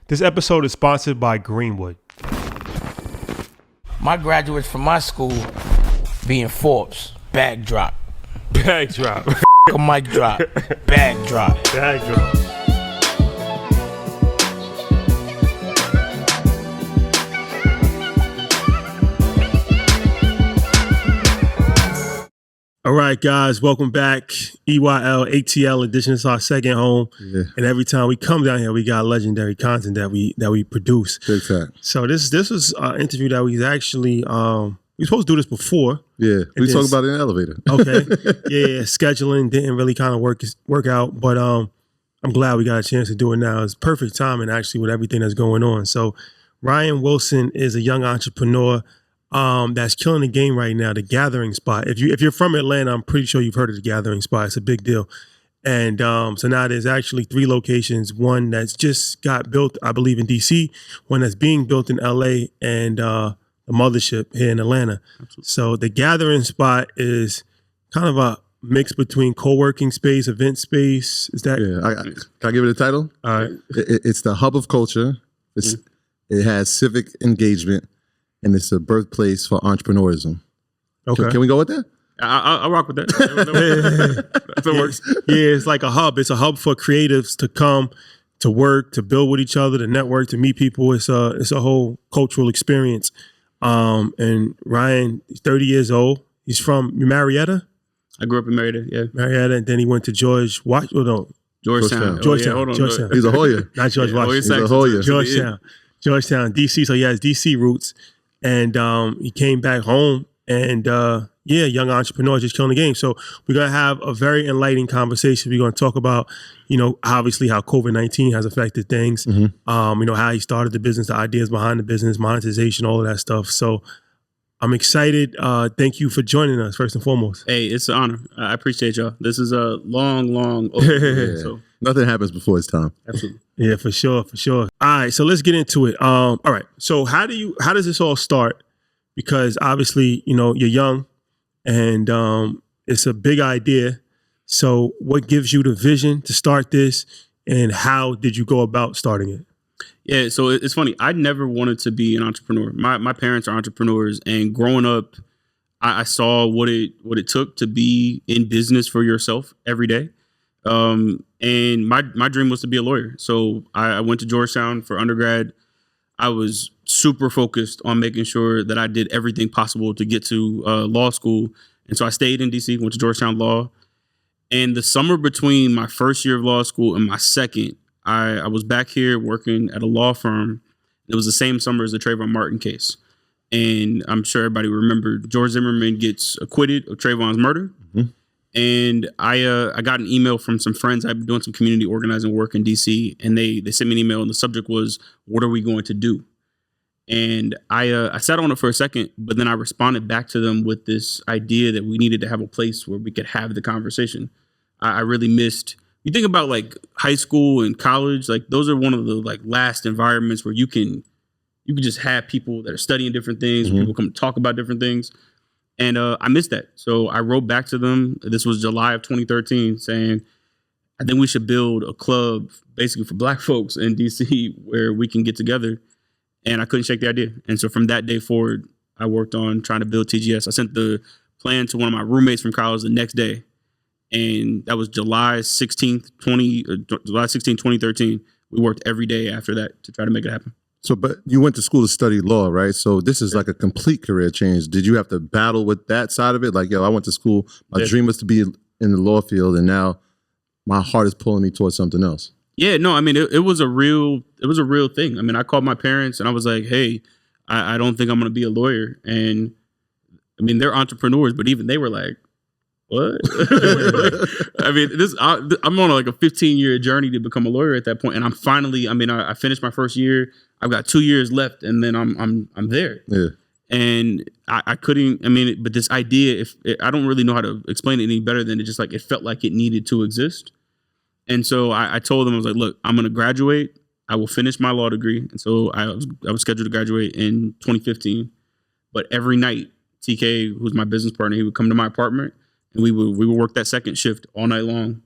This episode is sponsored by Greenwood. My graduates from my school being Forbes, bag drop. Bag drop. A mic drop, bag drop. Bag drop. All right, guys, welcome back. EYL, ATL edition is our second home. Yeah. And every time we come down here, we got legendary content that we produce. Big time. So this was an interview that we actually, we were supposed to do this before. Yeah, we talked about it in the elevator. Okay. Yeah, scheduling didn't really kind of work out, but I'm glad we got a chance to do it now. It's perfect timing, actually, with everything that's going on. So Ryan Wilson is a young entrepreneur that's killing the game right now, the Gathering Spot. If you're from Atlanta, I'm pretty sure you've heard of the Gathering Spot. It's a big deal. And so now there's actually 3 locations. One that's just got built, I believe, in DC, one that's being built in LA, and a mothership here in Atlanta. Absolutely. So the Gathering Spot is kind of a mix between co-working space, event space. Is that? Yeah. Can I give it a title? All right. It's the hub of culture. It has civic engagement. And it's a birthplace for entrepreneurism. Okay. Can we go with that? I'll rock with that. If it works. Yeah, it's like a hub. It's a hub for creatives to come, to work, to build with each other, to network, to meet people. It's a whole cultural experience. And Ryan, he's 30 years old. He's from Marietta? I grew up in Marietta, yeah. Marietta, and then he went to Georgetown. Georgetown. Georgetown. He's a Hoya. Not George Washington. He's a Hoya. Georgetown, DC. So he has DC roots. And he came back home and, young entrepreneur just killing the game. So we're going to have a very enlightening conversation. We're going to talk about, obviously how COVID-19 has affected things, how he started the business, the ideas behind the business, monetization, all of that stuff. So I'm excited. Thank you for joining us, first and foremost. Hey, it's an honor. I appreciate y'all. This is a long overdue, so. Nothing happens before it's time. Absolutely. Yeah, for sure. All right, so let's get into it. All right, so how does this all start? Because obviously, you're young, and it's a big idea. So what gives you the vision to start this, and how did you go about starting it? Yeah, so it's funny. I never wanted to be an entrepreneur. My parents are entrepreneurs, and growing up, I saw what it took to be in business for yourself every day. And my dream was to be a lawyer. So I went to Georgetown for undergrad. I was super focused on making sure that I did everything possible to get to law school. And so I stayed in DC, went to Georgetown Law. And the summer between my first year of law school and my second, I was back here working at a law firm. It was the same summer as the Trayvon Martin case. And I'm sure everybody remembered George Zimmerman gets acquitted of Trayvon's murder. Mm-hmm. And I got an email from some friends. I've been doing some community organizing work in DC, and they sent me an email, and the subject was, "What are we going to do?" And I sat on it for a second, but then I responded back to them with this idea that we needed to have a place where we could have the conversation. I really missed. You think about like high school and college, like those are one of the like last environments where you can just have people that are studying different things, people come talk about different things. And I missed that. So I wrote back to them. This was July of 2013 saying, I think we should build a club basically for Black folks in DC where we can get together. And I couldn't shake the idea. And so from that day forward, I worked on trying to build TGS. I sent the plan to one of my roommates from college the next day. And that was July 16th, 2013. We worked every day after that to try to make it happen. So, but you went to school to study law, right? So this is like a complete career change. Did you have to battle with that side of it? Like, I went to school. My dream was to be in the law field, and now my heart is pulling me towards something else. Yeah, no, I mean, it was a real thing. I mean, I called my parents and I was like, hey, I don't think I'm going to be a lawyer. And I mean, they're entrepreneurs, but even they were like, what? I mean, I'm on like a 15-year journey to become a lawyer at that point, and I'm finally. I mean, I finished my first year. I've got 2 years left, and then I'm there. Yeah. And I couldn't. I mean, but this idea, I don't really know how to explain it any better than it just like it felt like it needed to exist. And so I told them, I was like, look, I'm going to graduate. I will finish my law degree. And so I was scheduled to graduate in 2015. But every night, TK, who's my business partner, he would come to my apartment. And we would work that second shift all night long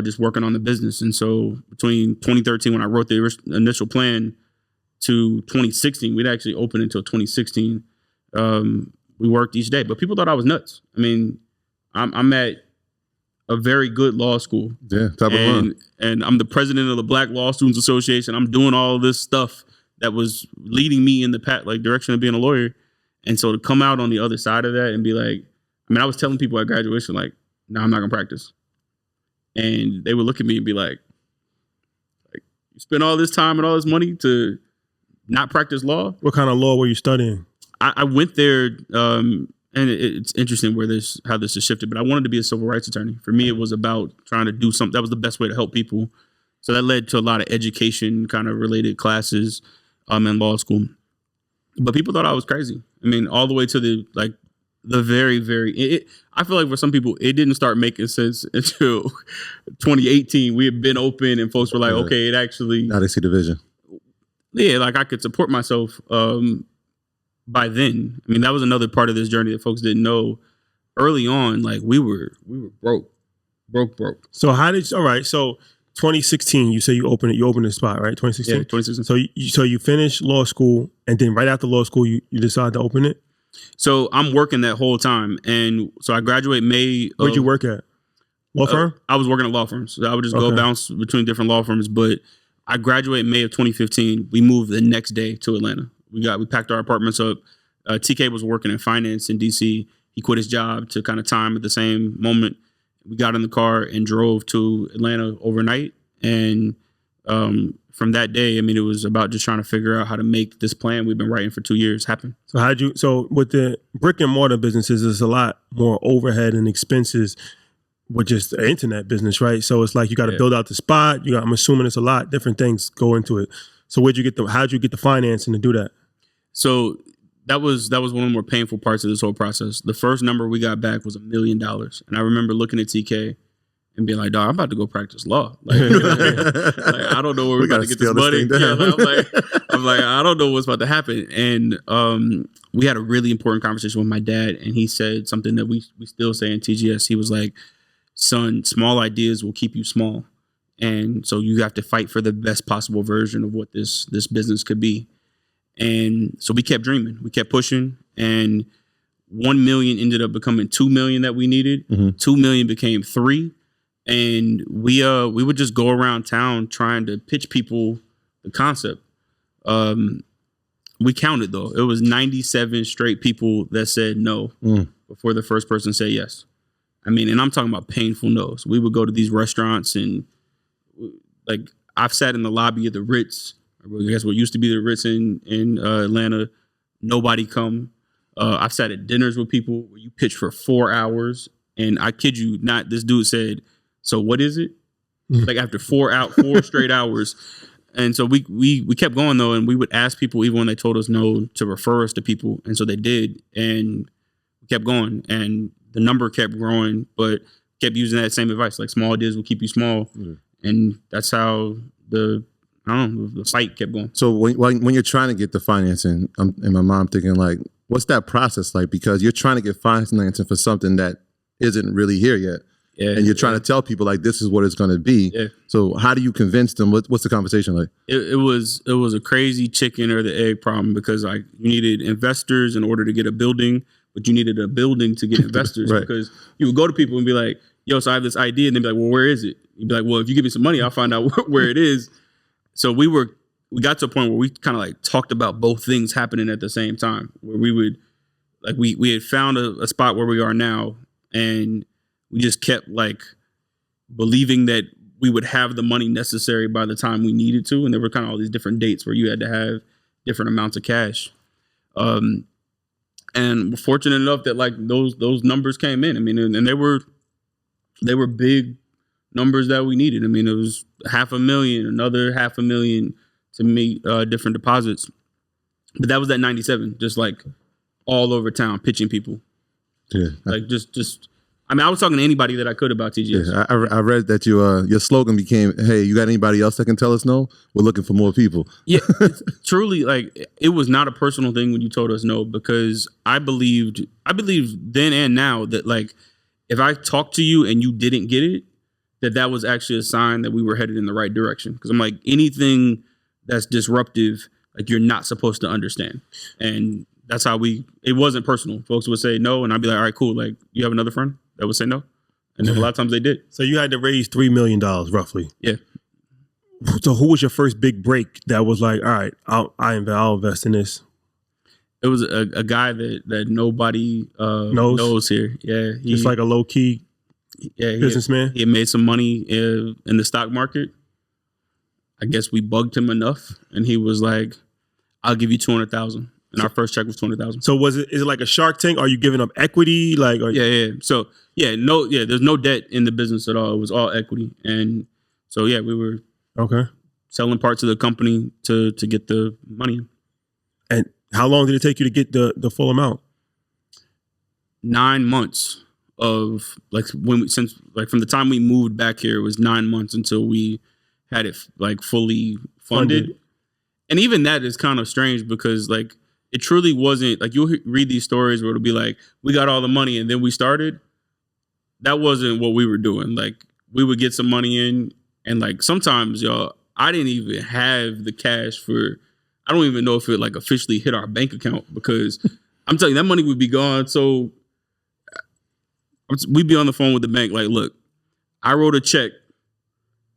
just working on the business. And so between 2013, when I wrote the initial plan, to 2016, we'd actually opened until 2016. We worked each day, but people thought I was nuts. I mean, I'm at a very good law school. Yeah, top of the line. And I'm the president of the Black Law Students Association. I'm doing all this stuff that was leading me in the direction of being a lawyer. And so to come out on the other side of that and be like, I mean, I was telling people at graduation, like, no, I'm not gonna practice. And they would look at me and be like, you spend all this time and all this money to not practice law? What kind of law were you studying? I went there, and it's interesting how this has shifted, but I wanted to be a civil rights attorney. For me, it was about trying to do something. That was the best way to help people. So that led to a lot of education kind of related classes in law school. But people thought I was crazy. I mean, all the way to the very, very, I feel like for some people, it didn't start making sense until 2018. We had been open and folks were like, okay, it actually. Now they see the vision. Yeah, like I could support myself by then. I mean, that was another part of this journey that folks didn't know. Early on, like we were broke. So all right, so 2016, you say you opened the spot, right? 2016? Yeah, 2016. So you finished law school, and then right after law school, you decided to open it? So I'm working that whole time. And so I graduate May. Where'd you work at? Law firm? I was working at law firms. So I would just go bounce between different law firms, but I graduated May of 2015. We moved the next day to Atlanta. We packed our apartments up. TK was working in finance in DC. He quit his job to kind of time at the same moment. We got in the car and drove to Atlanta overnight. And from that day, I mean, it was about just trying to figure out how to make this plan we've been writing for 2 years happen. So with the brick and mortar businesses, there's a lot more overhead and expenses with just the internet business, right? So it's like you got to build out the spot. I'm assuming it's a lot different things go into it. So how'd you get the financing to do that? So that was one of the more painful parts of this whole process. The first number we got back was $1 million. And I remember looking at TK and being like, dog, I'm about to go practice law. Like, I don't know where we're about to get this money. I'm like, I don't know what's about to happen. And we had a really important conversation with my dad, and he said something that we still say in TGS. He was like, son, small ideas will keep you small. And so you have to fight for the best possible version of what this business could be. And so we kept dreaming, we kept pushing, and 1 million ended up becoming 2 million that we needed. 2 million became 3. And we would just go around town trying to pitch people the concept. We counted though. It was 97 straight people that said no before the first person said yes. I mean, and I'm talking about painful no's. We would go to these restaurants and like I've sat in the lobby of the Ritz, I guess what used to be the Ritz in Atlanta. Nobody come. I've sat at dinners with people where you pitch for 4 hours, and I kid you not, this dude said, "So what is it?" Like after 4 straight hours. And so we kept going though, and we would ask people even when they told us no to refer us to people, and so they did, and we kept going, and the number kept growing, but kept using that same advice, like small ideas will keep you small, and that's how the site kept going. So when you're trying to get the financing, and my mom thinking like, what's that process like? Because you're trying to get financing for something that isn't really here yet. Yeah, and you're trying to tell people like this is what it's going to be. Yeah. So how do you convince them? What's the conversation like? It was a crazy chicken or the egg problem, because like you needed investors in order to get a building, but you needed a building to get investors. Right. Because you would go to people and be like, "Yo, so I have this idea," and they'd be like, "Well, where is it?" You'd be like, "Well, if you give me some money, I'll find out where it is." So we got to a point where we kind of like talked about both things happening at the same time, where we would like we had found a spot where we are now, and we just kept like believing that we would have the money necessary by the time we needed to. And there were kind of all these different dates where you had to have different amounts of cash. And we're fortunate enough that like those numbers came in. I mean, and they were big numbers that we needed. I mean, it was $500,000, another $500,000 to meet different deposits. But that was at 97, just like all over town pitching people. Yeah. Like just I mean, I was talking to anybody that I could about TGS. Yeah, I read that your slogan became, "Hey, you got anybody else that can tell us no? We're looking for more people." Yeah, truly, like it was not a personal thing when you told us no, because I believed then and now that like if I talked to you and you didn't get it, that was actually a sign that we were headed in the right direction. Because I'm like, anything that's disruptive, like you're not supposed to understand. And that's how it wasn't personal. Folks would say no, and I'd be like, all right, cool. Like, you have another friend that would say no? And then a lot of times they did. So you had to raise $3 million roughly. Yeah. So who was your first big break that was like, all right, I'll invest in this? It was a guy that nobody knows here. Yeah. Just like a low key businessman? He had made some money in the stock market. I guess we bugged him enough, and he was like, I'll give you $200,000. And our first check was $200,000. So is it like a Shark Tank? Are you giving up equity? Yeah. So there's no debt in the business at all. It was all equity. And so we were selling parts of the company to get the money. And how long did it take you to get the full amount? 9 months of from the time we moved back here, it was 9 months until we had it like fully funded. And even that is kind of strange because like it truly wasn't like you'll read these stories where it'll be like, we got all the money and then we started. That wasn't what we were doing. Like we would get some money in and like sometimes y'all, I didn't even have the cash for, I don't even know if it like officially hit our bank account because I'm telling you that money would be gone. So we'd be on the phone with the bank like, look, I wrote a check.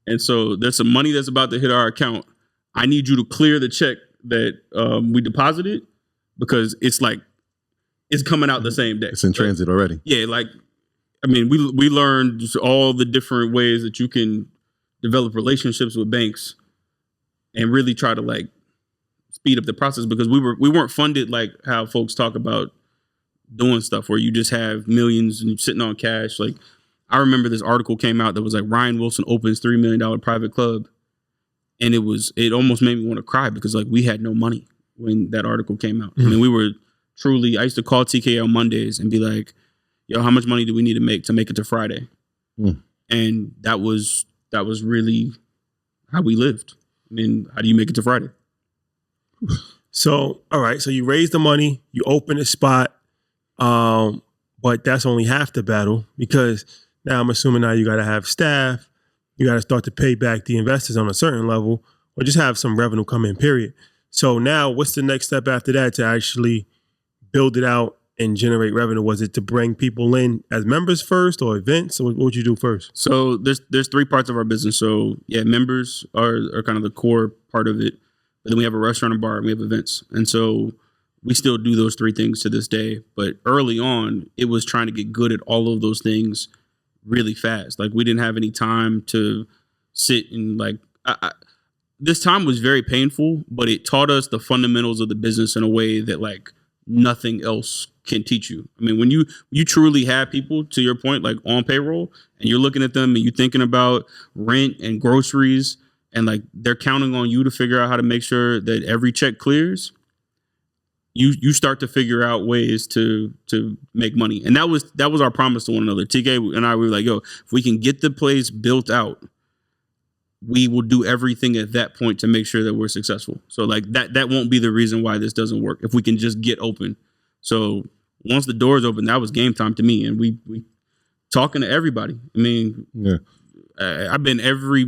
And so there's some money that's about to hit our account. I need you to clear the check that we deposited because it's coming out the same day. It's in transit already. Yeah, like, I mean, we learned just all the different ways that you can develop relationships with banks and really try to like speed up the process because we weren't funded like how folks talk about doing stuff where you just have millions and you're sitting on cash. Like I remember this article came out that was like Ryan Wilson opens $3 million private club. And it almost made me want to cry because like we had no money when that article came out. I mean, we were truly, I used to call TK on Mondays and be like, yo, how much money do we need to make it to Friday? And that was really how we lived. I mean, how do you make it to Friday? So, all right. So you raise the money, you open a spot, but that's only half the battle because now I'm assuming now you got to have staff. You got to start to pay back the investors on a certain level or just have some revenue come in, period. So now what's the next step after that to actually build it out and generate revenue? Was it to bring people in as members first or events? Or what would you do first? So there's three parts of our business. So yeah, members are kind of the core part of it. But then we have a restaurant and bar and we have events. And so we still do those three things to this day. But early on, it was trying to get good at all of those things really fast. Like we didn't have any time to sit and like, this time was very painful, but it taught us the fundamentals of the business in a way that like nothing else can teach you. I mean, when you truly have people, to your point, like on payroll and you're looking at them and you're thinking about rent and groceries and like they're counting on you to figure out how to make sure that every check clears, you start to figure out ways to make money. And that was our promise to one another. TK and I were like, yo, if we can get the place built out, we will do everything at that point to make sure that we're successful. So like that won't be the reason why this doesn't work if we can just get open. So once the doors open, that was game time to me. And we talking to everybody. I mean, yeah. I've been every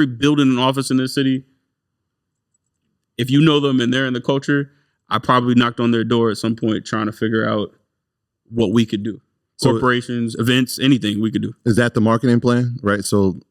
building and office in this city. If you know them and they're in the culture, I probably knocked on their door at some point trying to figure out what we could do. Corporations, events, anything we could do. Is that the marketing plan, right? So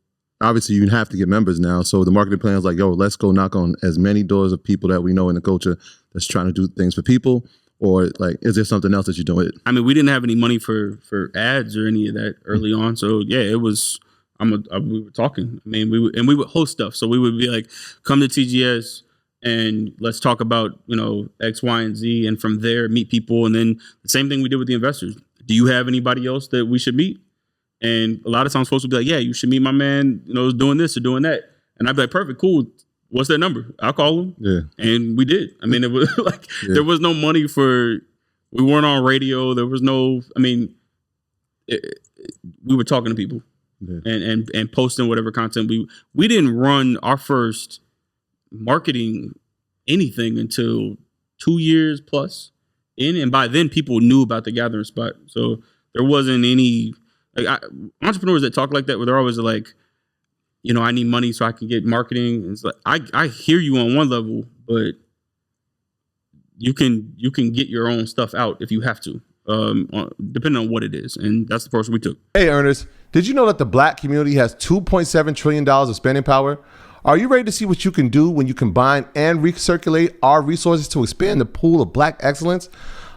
obviously you have to get members now. So the marketing plan is like, yo, let's go knock on as many doors of people that we know in the culture that's trying to do things for people. Or like, is there something else that you're doing? I mean, we didn't have any money for ads or any of that early on. So yeah, it was, we were talking. I mean, we would host stuff. So we would be like, come to TGS and let's talk about, X, Y, and Z. And from there, meet people. And then the same thing we did with the investors. Do you have anybody else that we should meet? And a lot of times folks would be like, yeah, you should meet my man, doing this or doing that. And I'd be like, perfect, cool. What's their number? I'll call them. Yeah. And we did. I mean, it was like, there was no money we weren't on radio. There was no, we were talking to people and posting whatever content. We didn't run our first marketing anything until 2 years plus in. And by then people knew about the gathering spot. So there wasn't any, entrepreneurs that talk like that, where they're always like, I need money so I can get marketing. It's like I hear you on one level, but you can get your own stuff out if you have to, depending on what it is, and that's the approach we took. Hey, earners, did you know that the Black community has $2.7 trillion of spending power? Are you ready to see what you can do when you combine and recirculate our resources to expand the pool of Black excellence?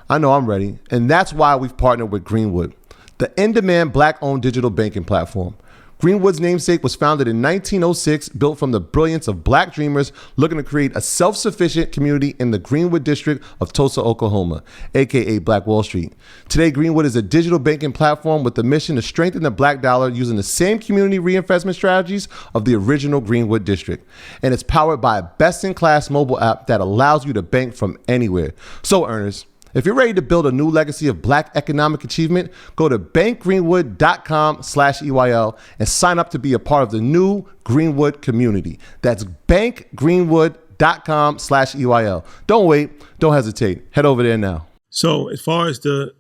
I know I'm ready, and that's why we've partnered with Greenwood, the in-demand Black-owned digital banking platform. Greenwood's namesake was founded in 1906, built from the brilliance of Black dreamers looking to create a self-sufficient community in the Greenwood district of Tulsa, Oklahoma, aka Black Wall Street. Today, Greenwood is a digital banking platform with the mission to strengthen the Black dollar using the same community reinvestment strategies of the original Greenwood district. And it's powered by a best-in-class mobile app that allows you to bank from anywhere. So, earners, if you're ready to build a new legacy of Black economic achievement, go to bankgreenwood.com/EYL and sign up to be a part of the new Greenwood community. That's bankgreenwood.com/EYL. Don't wait. Don't hesitate. Head over there now. So as far as the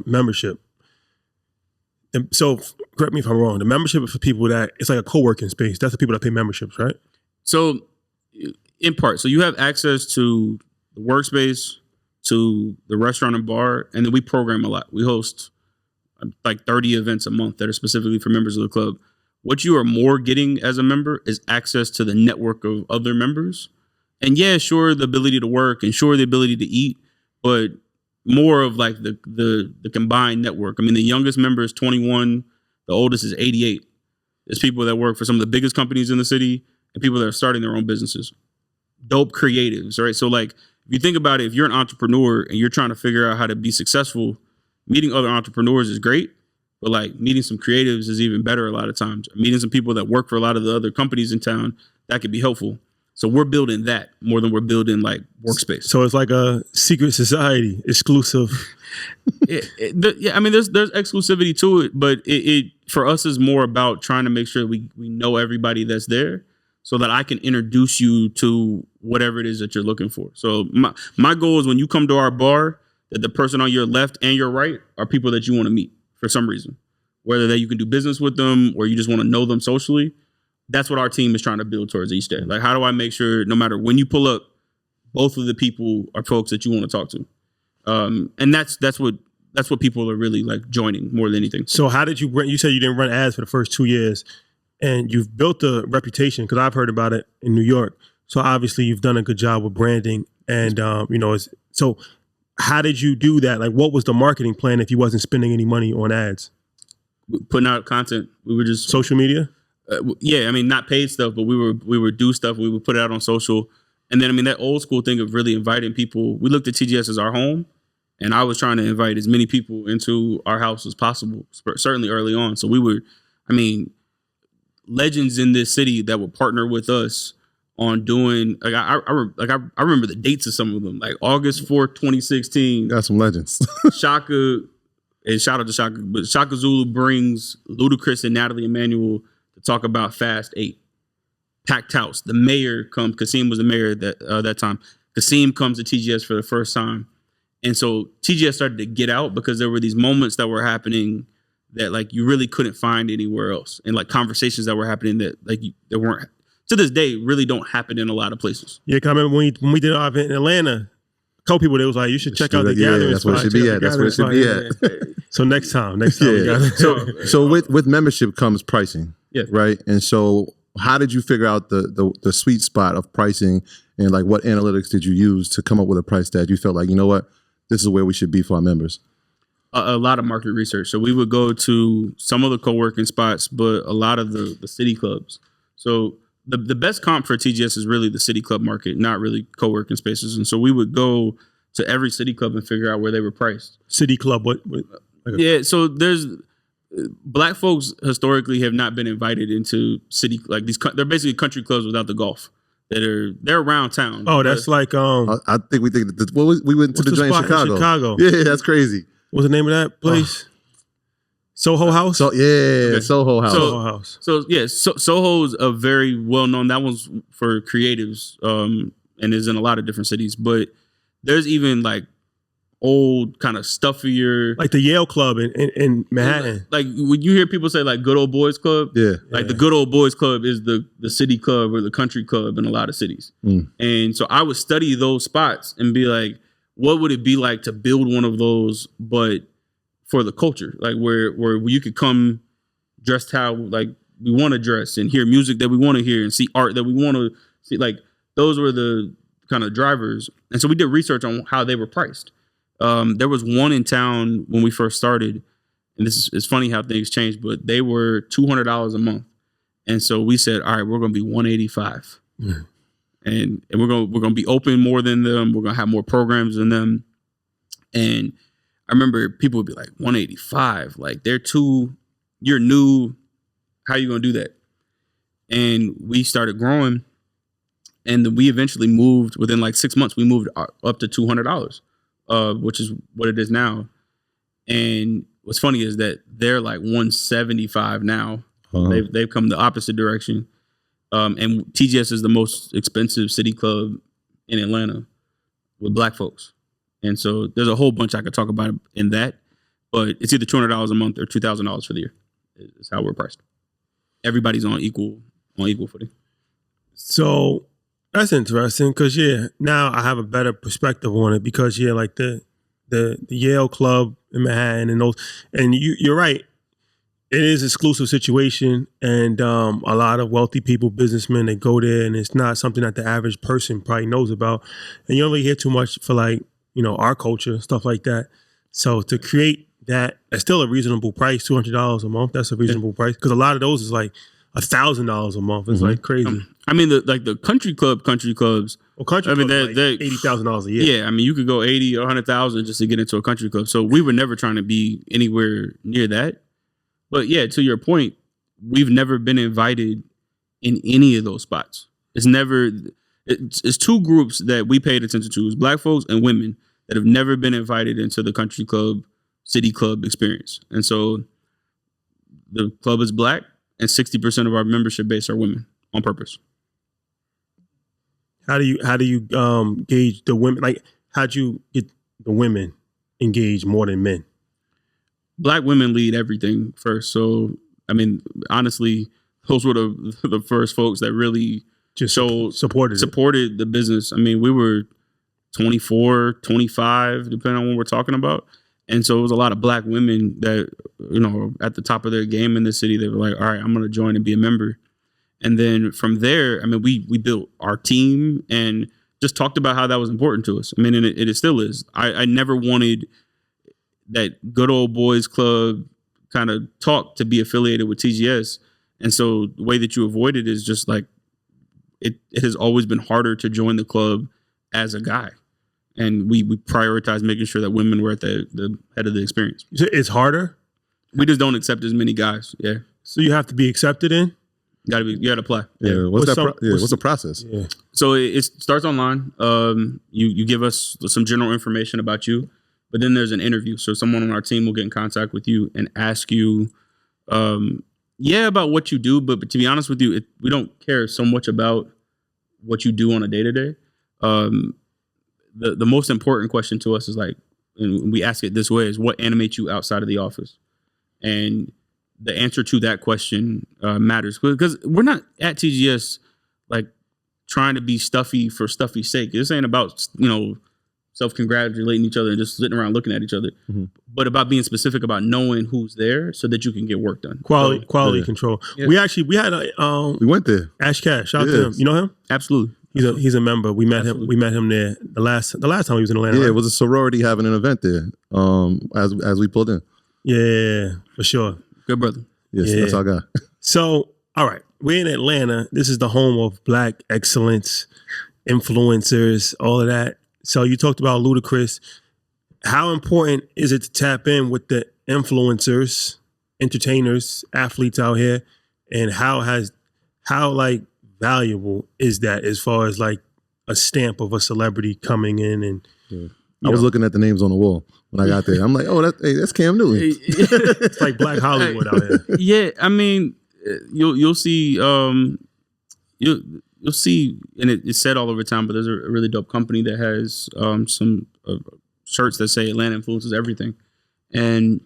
membership, so correct me if I'm wrong, the membership is for people that, it's like a co-working space. That's the people that pay memberships, right? So in part, so you have access to the workspace, to the restaurant and bar, and then we program a lot. We host like 30 events a month that are specifically for members of the club. What you are more getting as a member is access to the network of other members. And yeah, sure, the ability to work and sure, the ability to eat, but more of like the combined network. I mean, the youngest member is 21, the oldest is 88. There's people that work for some of the biggest companies in the city and people that are starting their own businesses. Dope creatives, right? So like, if you think about it, if you're an entrepreneur and you're trying to figure out how to be successful, meeting other entrepreneurs is great, but like meeting some creatives is even better a lot of times. Meeting some people that work for a lot of the other companies in town, that could be helpful. So we're building that more than we're building like workspace. So it's like a secret society, exclusive. I mean, there's exclusivity to it, but it for us is more about trying to make sure we know everybody that's there, so that I can introduce you to whatever it is that you're looking for. So my goal is when you come to our bar, that the person on your left and your right are people that you want to meet for some reason, whether that you can do business with them or you just want to know them socially. That's what our team is trying to build towards each day. Like, how do I make sure no matter when you pull up, both of the people are folks that you want to talk to? And that's what people are really like joining more than anything. So how did you said you didn't run ads for the first 2 years, and you've built a reputation, because I've heard about it in New York. So obviously you've done a good job with branding, and so how did you do that? Like, what was the marketing plan if you wasn't spending any money on ads? Putting out content. We were just social media. Yeah, I mean, not paid stuff, but we would do stuff. We would put it out on social, and then I mean that old school thing of really inviting people. We looked at TGS as our home, and I was trying to invite as many people into our house as possible. Certainly early on, so we were, I mean, legends in this city that would partner with us on doing, like I remember the dates of some of them, like August 4th, 2016. Got some legends. Shaka, and shout out to Shaka, but Shaka Zulu brings Ludacris and Natalie Emmanuel to talk about Fast 8. Packed house. The mayor comes. Kasim was the mayor that time. Kasim comes to TGS for the first time, and so TGS started to get out because there were these moments that were happening that like you really couldn't find anywhere else, and like conversations that were happening that like that weren't, to this day, really don't happen in a lot of places. Yeah, I remember when we did our event in Atlanta, a couple people, they was like, you should check out the gathering that's spot. Where it should be at. That's where it should be at. So next time. Yeah. So with membership comes pricing, yeah, right? And so how did you figure out the sweet spot of pricing, and like what analytics did you use to come up with a price that you felt like, you know what, this is where we should be for our members? A lot of market research. So we would go to some of the co-working spots, but a lot of the city clubs. So the best comp for TGS is really the city club market, not really co-working spaces. And so we would go to every city club and figure out where they were priced. City club, what yeah, so there's Black folks historically have not been invited into city, like these. They're basically country clubs without the golf. They're around town. Oh, that's like I think we went to the joint in Chicago. Yeah, that's crazy. What's the name of that place? Soho House? Soho House. So yeah, Soho's a very well-known, that one's for creatives, and is in a lot of different cities. But there's even like old kind of stuffier, like the Yale Club in Manhattan. Like when you hear people say like good old boys club, like the good old boys club is the city club or the country club in a lot of cities. And so I would study those spots and be like, what would it be like to build one of those, but for the culture, like where you could come dressed how like we want to dress and hear music that we want to hear and see art that we want to see. Like those were the kind of drivers. And so we did research on how they were priced. There was one in town when we first started, and it's funny how things changed, but they were $200 a month. And so we said, all right, we're going to be $185. And we're going to be open more than them. We're going to have more programs than them. And I remember people would be like, 185, like you're new. How are you going to do that? And we started growing, and we eventually moved within like 6 months. We moved up to $200, which is what it is now. And what's funny is that they're like 175 now. They've come the opposite direction. And TGS is the most expensive city club in Atlanta with black folks. And so there's a whole bunch I could talk about in that, but it's either $200 a month or $2,000 for the year is how we're priced. Everybody's on equal footing. So that's interesting because now I have a better perspective on it because like the Yale Club in Manhattan and those, and you're right. It is an exclusive situation, and a lot of wealthy people, businessmen, they go there, and it's not something that the average person probably knows about. And you don't really hear too much for like, our culture, stuff like that. So to create that's still a reasonable price, $200 a month. That's a reasonable price because a lot of those is like $1,000 a month. It's like crazy. I mean, the country clubs. Well, country clubs like $80,000 a year. Yeah, I mean, you could go 80 or 100,000 just to get into a country club. So we were never trying to be anywhere near that. But yeah, to your point, we've never been invited in any of those spots. It's two groups that we paid attention to: is black folks and women that have never been invited into the country club, city club experience. And so the club is black, and 60% of our membership base are women on purpose. How do you gauge the women? Like, how'd you get the women engaged more than men? Black women lead everything first. So, I mean, honestly, those were the first folks that really just supported the business. I mean, we were 24, 25, depending on what we're talking about. And so it was a lot of black women that, at the top of their game in the city. They were like, all right, I'm going to join and be a member. And then from there, I mean, we built our team and just talked about how that was important to us. I mean, and it still is. I never wanted that good old boys club kind of talk to be affiliated with TGS. And so the way that you avoid it is just like, it has always been harder to join the club as a guy. And we prioritize making sure that women were at the head of the experience. It's harder? We just don't accept as many guys. Yeah. So you have to be accepted in? You gotta apply. Yeah. What's the process? Yeah. So it starts online. You give us some general information about you, but then there's an interview. So someone on our team will get in contact with you and ask you, about what you do. But to be honest with you, we don't care so much about what you do on a day-to-day. The most important question to us is like, and we ask it this way, is what animates you outside of the office? And the answer to that question matters because we're not at TGS like trying to be stuffy for stuffy's sake. This ain't about, self-congratulating each other and just sitting around looking at each other, but about being specific about knowing who's there so that you can get work done. Quality control. Yeah. We had we went there. Ash Cash. Shout out to him. You know him? Absolutely. He's a member. We met him. We met him there the last time he was in Atlanta. Yeah, right? It was a sorority having an event there. As we pulled in. Yeah, for sure. Good brother. Yes, that's our guy. So, all right, we're in Atlanta. This is the home of Black excellence, influencers, all of that. So you talked about Ludacris. How important is it to tap in with the influencers, entertainers, athletes out here, and how valuable is that as far as like a stamp of a celebrity coming in and I was looking at the names on the wall when I got there. I'm like, oh, that's Cam Newton. It's like Black Hollywood out here. Yeah, I mean, you'll see, you'll see, and it's said all over town, but there's a really dope company that has some shirts that say Atlanta influences everything. And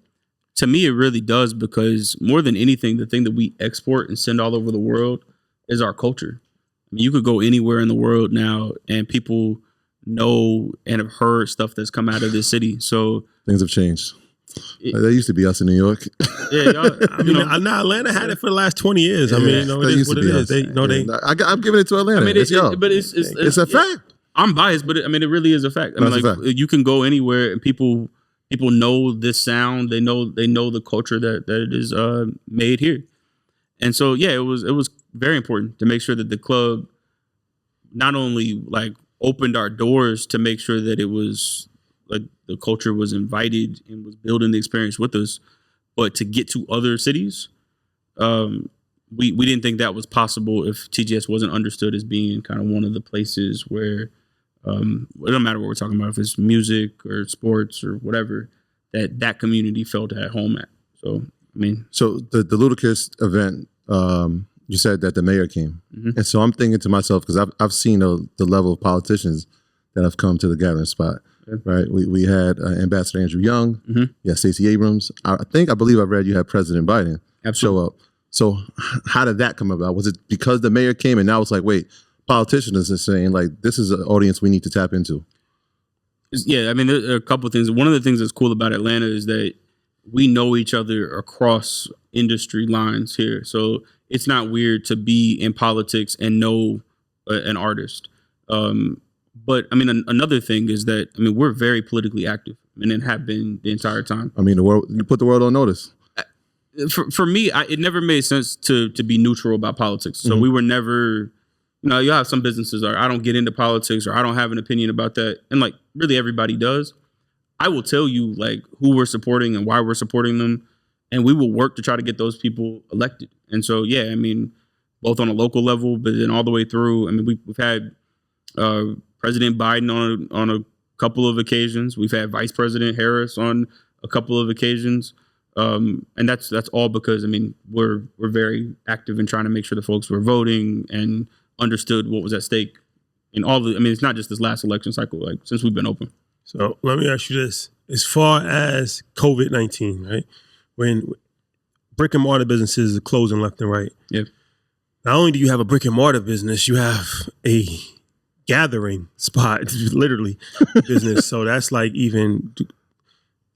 to me, it really does, because more than anything, the thing that we export and send all over the world is our culture. I mean, you could go anywhere in the world now and people know and have heard stuff that's come out of this city. So things have changed. That used to be us in New York. Yeah, y'all, I mean, Atlanta had it for the last 20 years. I mean, that it is used what to it be is. us. I'm giving it to Atlanta. I mean, it's a fact. I'm biased, but it really is a fact. I mean, like, you can go anywhere and people know this sound. They know the culture that it is made here. And so, yeah, it was very important to make sure that the club not only like opened our doors to make sure that it was like the culture was invited and was building the experience with us, but to get to other cities. We didn't think that was possible if TGS wasn't understood as being kind of one of the places where it don't matter what we're talking about, if it's music or sports or whatever, that community felt at home at. So, I mean. So the Ludacris event, you said that the mayor came. Mm-hmm. And so I'm thinking to myself, because I've seen the level of politicians that have come to the gathering spot, right? We had Ambassador Andrew Young, Stacey Abrams. I believe I read you had President Biden show up. So how did that come about? Was it because the mayor came and now it's like, wait, politicians are saying like, this is an audience we need to tap into? Yeah, I mean, there are a couple of things. One of the things that's cool about Atlanta is that we know each other across industry lines here. So it's not weird to be in politics and know an artist. But I mean, another thing is that, I mean, we're very politically active and have been the entire time. I mean, you put the world on notice. For me, it never made sense to be neutral about politics. So we were never, you have some businesses are, I don't get into politics or I don't have an opinion about that. And like really everybody does. I will tell you like who we're supporting and why we're supporting them. And we will work to try to get those people elected. And so, yeah, I mean, both on a local level, but then all the way through. I mean, we've had President Biden on a couple of occasions. We've had Vice President Harris on a couple of occasions. And that's all because, I mean, we're very active in trying to make sure the folks were voting and understood what was at stake in all the, I mean, it's not just this last election cycle, like since we've been open. So let me ask you this. As far as COVID-19, right? When brick and mortar businesses are closing left and right. Yep. Not only do you have a brick and mortar business, you have a gathering spot, literally business. So that's like even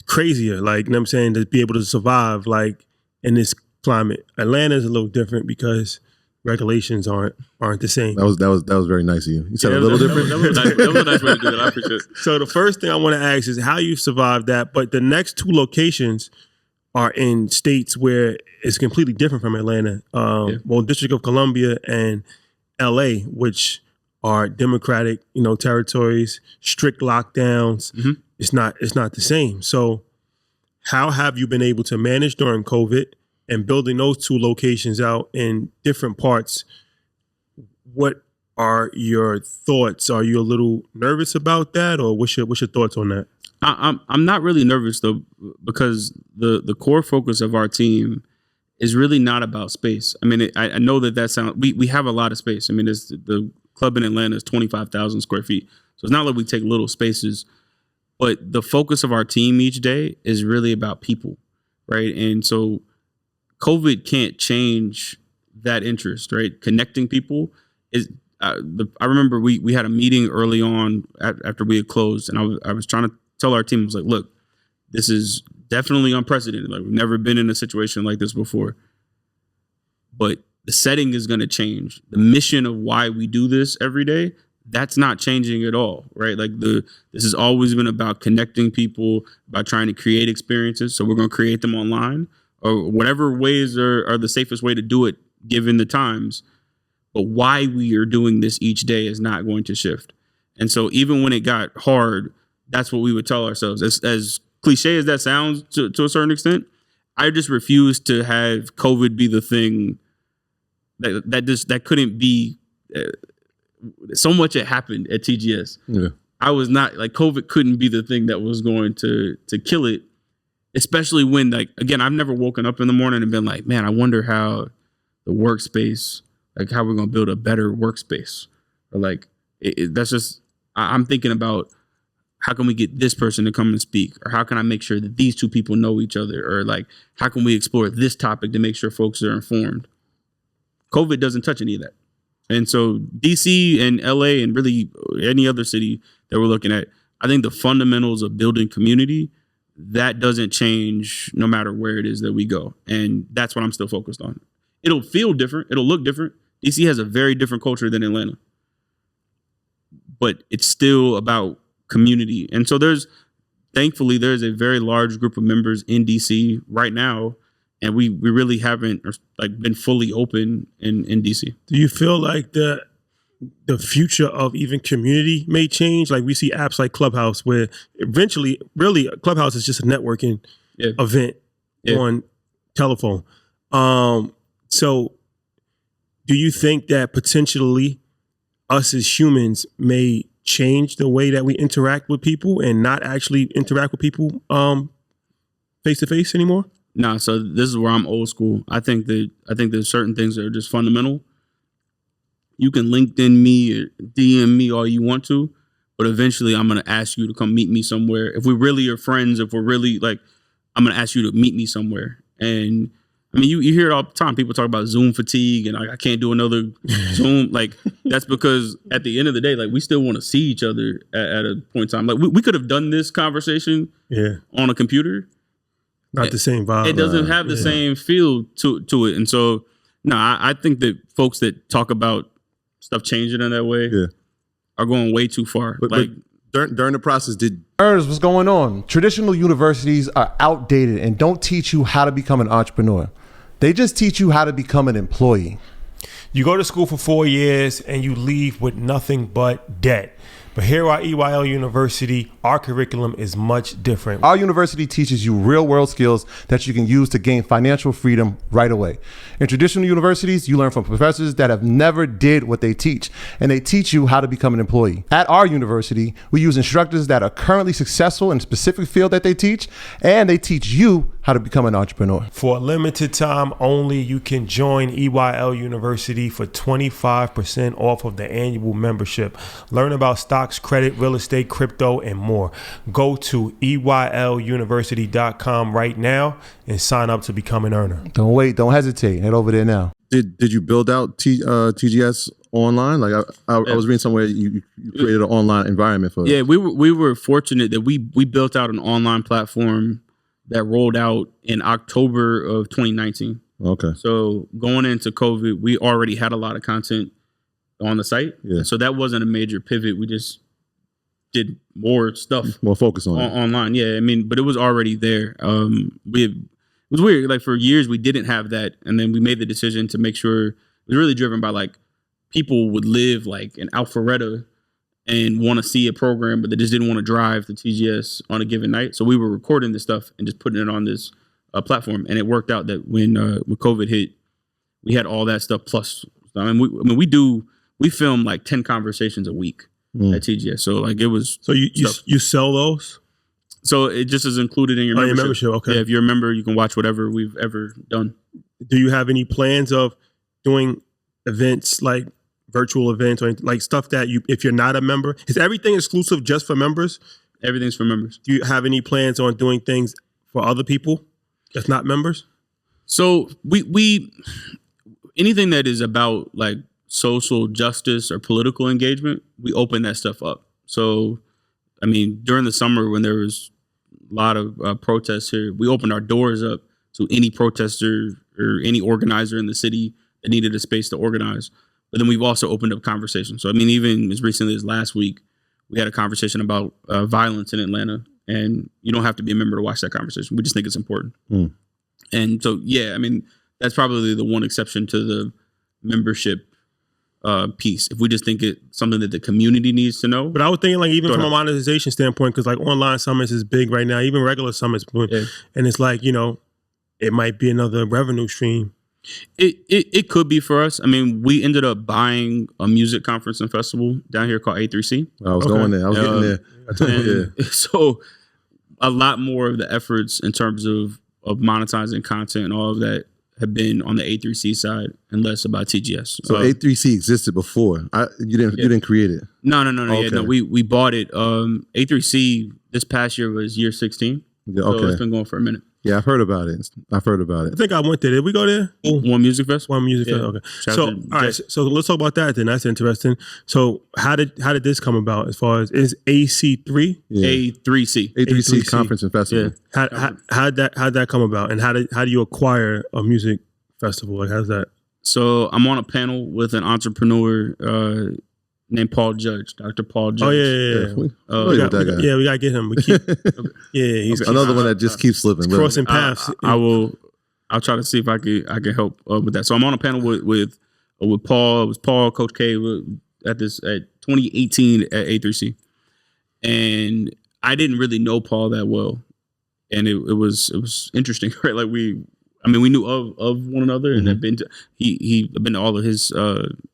crazier, like, you know what I'm saying, to be able to survive like in this climate. Atlanta is a little different because regulations aren't the same. That was very nice of you. You said a little different. That was a nice way to do it. I appreciate it. So the first thing I want to ask is how you survived that. But the next two locations are in states where it's completely different from Atlanta. Well, District of Columbia and LA, which are Democratic, territories, strict lockdowns. Mm-hmm. It's not the same. So how have you been able to manage during COVID and building those two locations out in different parts? What are your thoughts? Are you a little nervous about that, or what's your thoughts on that? I'm not really nervous though, because the core focus of our team is really not about space. I mean, I know that sounds, we have a lot of space. I mean, the club in Atlanta is 25,000 square feet. So it's not like we take little spaces, but the focus of our team each day is really about people, right? And so COVID can't change that interest, right? Connecting people is, I remember we had a meeting early on after we had closed, and I was trying to tell our team, I was like, look, this is definitely unprecedented. Like, we've never been in a situation like this before. But the setting is going to change. The mission of why we do this every day, that's not changing at all, right? Like this has always been about connecting people, about trying to create experiences. So we're going to create them online, or whatever ways are the safest way to do it given the times. But why we are doing this each day is not going to shift. And so even when it got hard, that's what we would tell ourselves. As cliche as that sounds to a certain extent, I just refuse to have COVID be the thing that couldn't be. So much had happened at TGS. Yeah. I was not like, COVID couldn't be the thing that was going to kill it, especially when, like, again, I've never woken up in the morning and been like, man, I wonder how the workspace, like how we're going to build a better workspace, or like that's just, I'm thinking about how can we get this person to come and speak? Or how can I make sure that these two people know each other? Or like, how can we explore this topic to make sure folks are informed? COVID doesn't touch any of that. And so DC and LA and really any other city that we're looking at, I think the fundamentals of building community, that doesn't change no matter where it is that we go. And that's what I'm still focused on. It'll feel different. It'll look different. DC has a very different culture than Atlanta. But it's still about community. And so thankfully, there's a very large group of members in DC right now. And we really haven't been fully open in DC. Do you feel like the future of even community may change? Like we see apps like Clubhouse, where eventually, really, Clubhouse is just a networking event on telephone. So do you think that potentially us as humans may change the way that we interact with people and not actually interact with people face to face anymore? Nah, so this is where I'm old school. I think there's certain things that are just fundamental. You can LinkedIn me or DM me all you want to, but eventually I'm going to ask you to come meet me somewhere. If we really are friends, if we're really I'm going to ask you to meet me somewhere. And I mean, you hear it all the time. People talk about Zoom fatigue and I can't do another Zoom. That's because at the end of the day, we still want to see each other at a point in time. We could have done this conversation on a computer. Not the same vibe. It doesn't have the same feel to it. And so, no, I think that folks that talk about stuff changing in that way are going way too far. But during the process, Earners, what's going on? Traditional universities are outdated and don't teach you how to become an entrepreneur. They just teach you how to become an employee. You go to school for 4 years and you leave with nothing but debt. But here at Eyl University, our curriculum is much different. Our university teaches you real world skills that you can use to gain financial freedom right away. In traditional universities, you learn from professors that have never did what they teach, and they teach you how to become an employee. At our university, we use instructors that are currently successful in a specific field that they teach, and they teach you how to become an entrepreneur. For a limited time only, you can join Eyl University for 25% off of the annual membership. Learn about stocks, credit, real estate, crypto, and more. Go to EYLUniversity.com right now and sign up to become an earner. Don't wait. Don't hesitate. Head over there now. did you build out TGS Online? Like I was reading somewhere you created an online environment for it. Yeah, we were fortunate that we built out an online platform that rolled out in October of 2019. Okay. So going into COVID, we already had a lot of content on the site. Yeah. So that wasn't a major pivot. We just did more stuff. More focus on it. Online. Yeah. I mean, but it was already there. It was weird. Like for years we didn't have that. And then we made the decision to make sure it was really driven by like people would live like in Alpharetta and want to see a program, but they just didn't want to drive to TGS on a given night. So we were recording this stuff and just putting it on this platform. And it worked out that when COVID hit, we had all that stuff plus. We film like 10 conversations a week at TGS. So like it was. So you sell those? So it just is included in your membership. Okay. Yeah, if you're a member, you can watch whatever we've ever done. Do you have any plans of doing events like virtual events or like stuff that if you're not a member, is everything exclusive just for members? Everything's for members. Do you have any plans on doing things for other people that's not members? So we anything that is about like social justice or political engagement, we open that stuff up. So, I mean, during the summer when there was a lot of protests here, we opened our doors up to any protester or any organizer in the city that needed a space to organize. But then we've also opened up conversations. So, I mean, even as recently as last week, we had a conversation about violence in Atlanta. And you don't have to be a member to watch that conversation. We just think it's important. Mm. And so, yeah, I mean, that's probably the one exception to the membership piece. If we just think it's something that the community needs to know. But I was thinking like even from a monetization standpoint, because like online summits is big right now, even regular summits. Yeah. And it's like, it might be another revenue stream. It could be for us. I mean, we ended up buying a music conference and festival down here called A3C. I was going there. I was getting there. So a lot more of the efforts in terms of monetizing content and all of that have been on the A3C side and less about TGS. So A3C existed before. You didn't create it. No. Okay. Yeah, no. We bought it. A3C this past year was year 16. Yeah, So okay. it's been going for a minute. Yeah, I've heard about it. I think I went there. Did we go there? One Music Fest. One Music Fest. Okay. So all right. So let's talk about that then. That's interesting. So how did this come about? As far as is AC3? Yeah. A3C. A3C Conference and Festival. Yeah. How'd that come about? And how do you acquire a music festival? Like how's that? So I'm on a panel with an entrepreneur named Paul Judge, Dr. Paul Judge. Oh yeah. We gotta get him. We keep, he's another one that just keeps slipping. crossing paths. I'll try to see if I can help with that. So I'm on a panel with Paul. It was Paul, Coach K at 2018 at A3C, and I didn't really know Paul that well, and it was interesting, right? Like we knew of one another, and had been to he been to all of his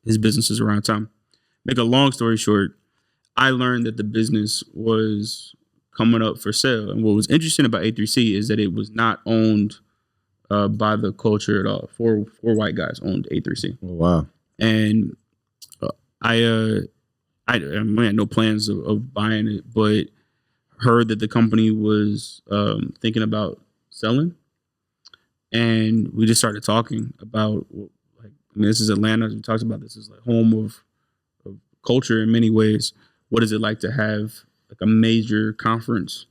businesses around town. Make a long story short, I learned that the business was coming up for sale. And what was interesting about A3C is that it was not owned by the culture at all. Four white guys owned A3C. Oh, wow. And I had no plans of buying it, but heard that the company was thinking about selling. And we just started talking about, this is Atlanta. We talked about this is like home of culture in many ways. What is it like to have like a major conference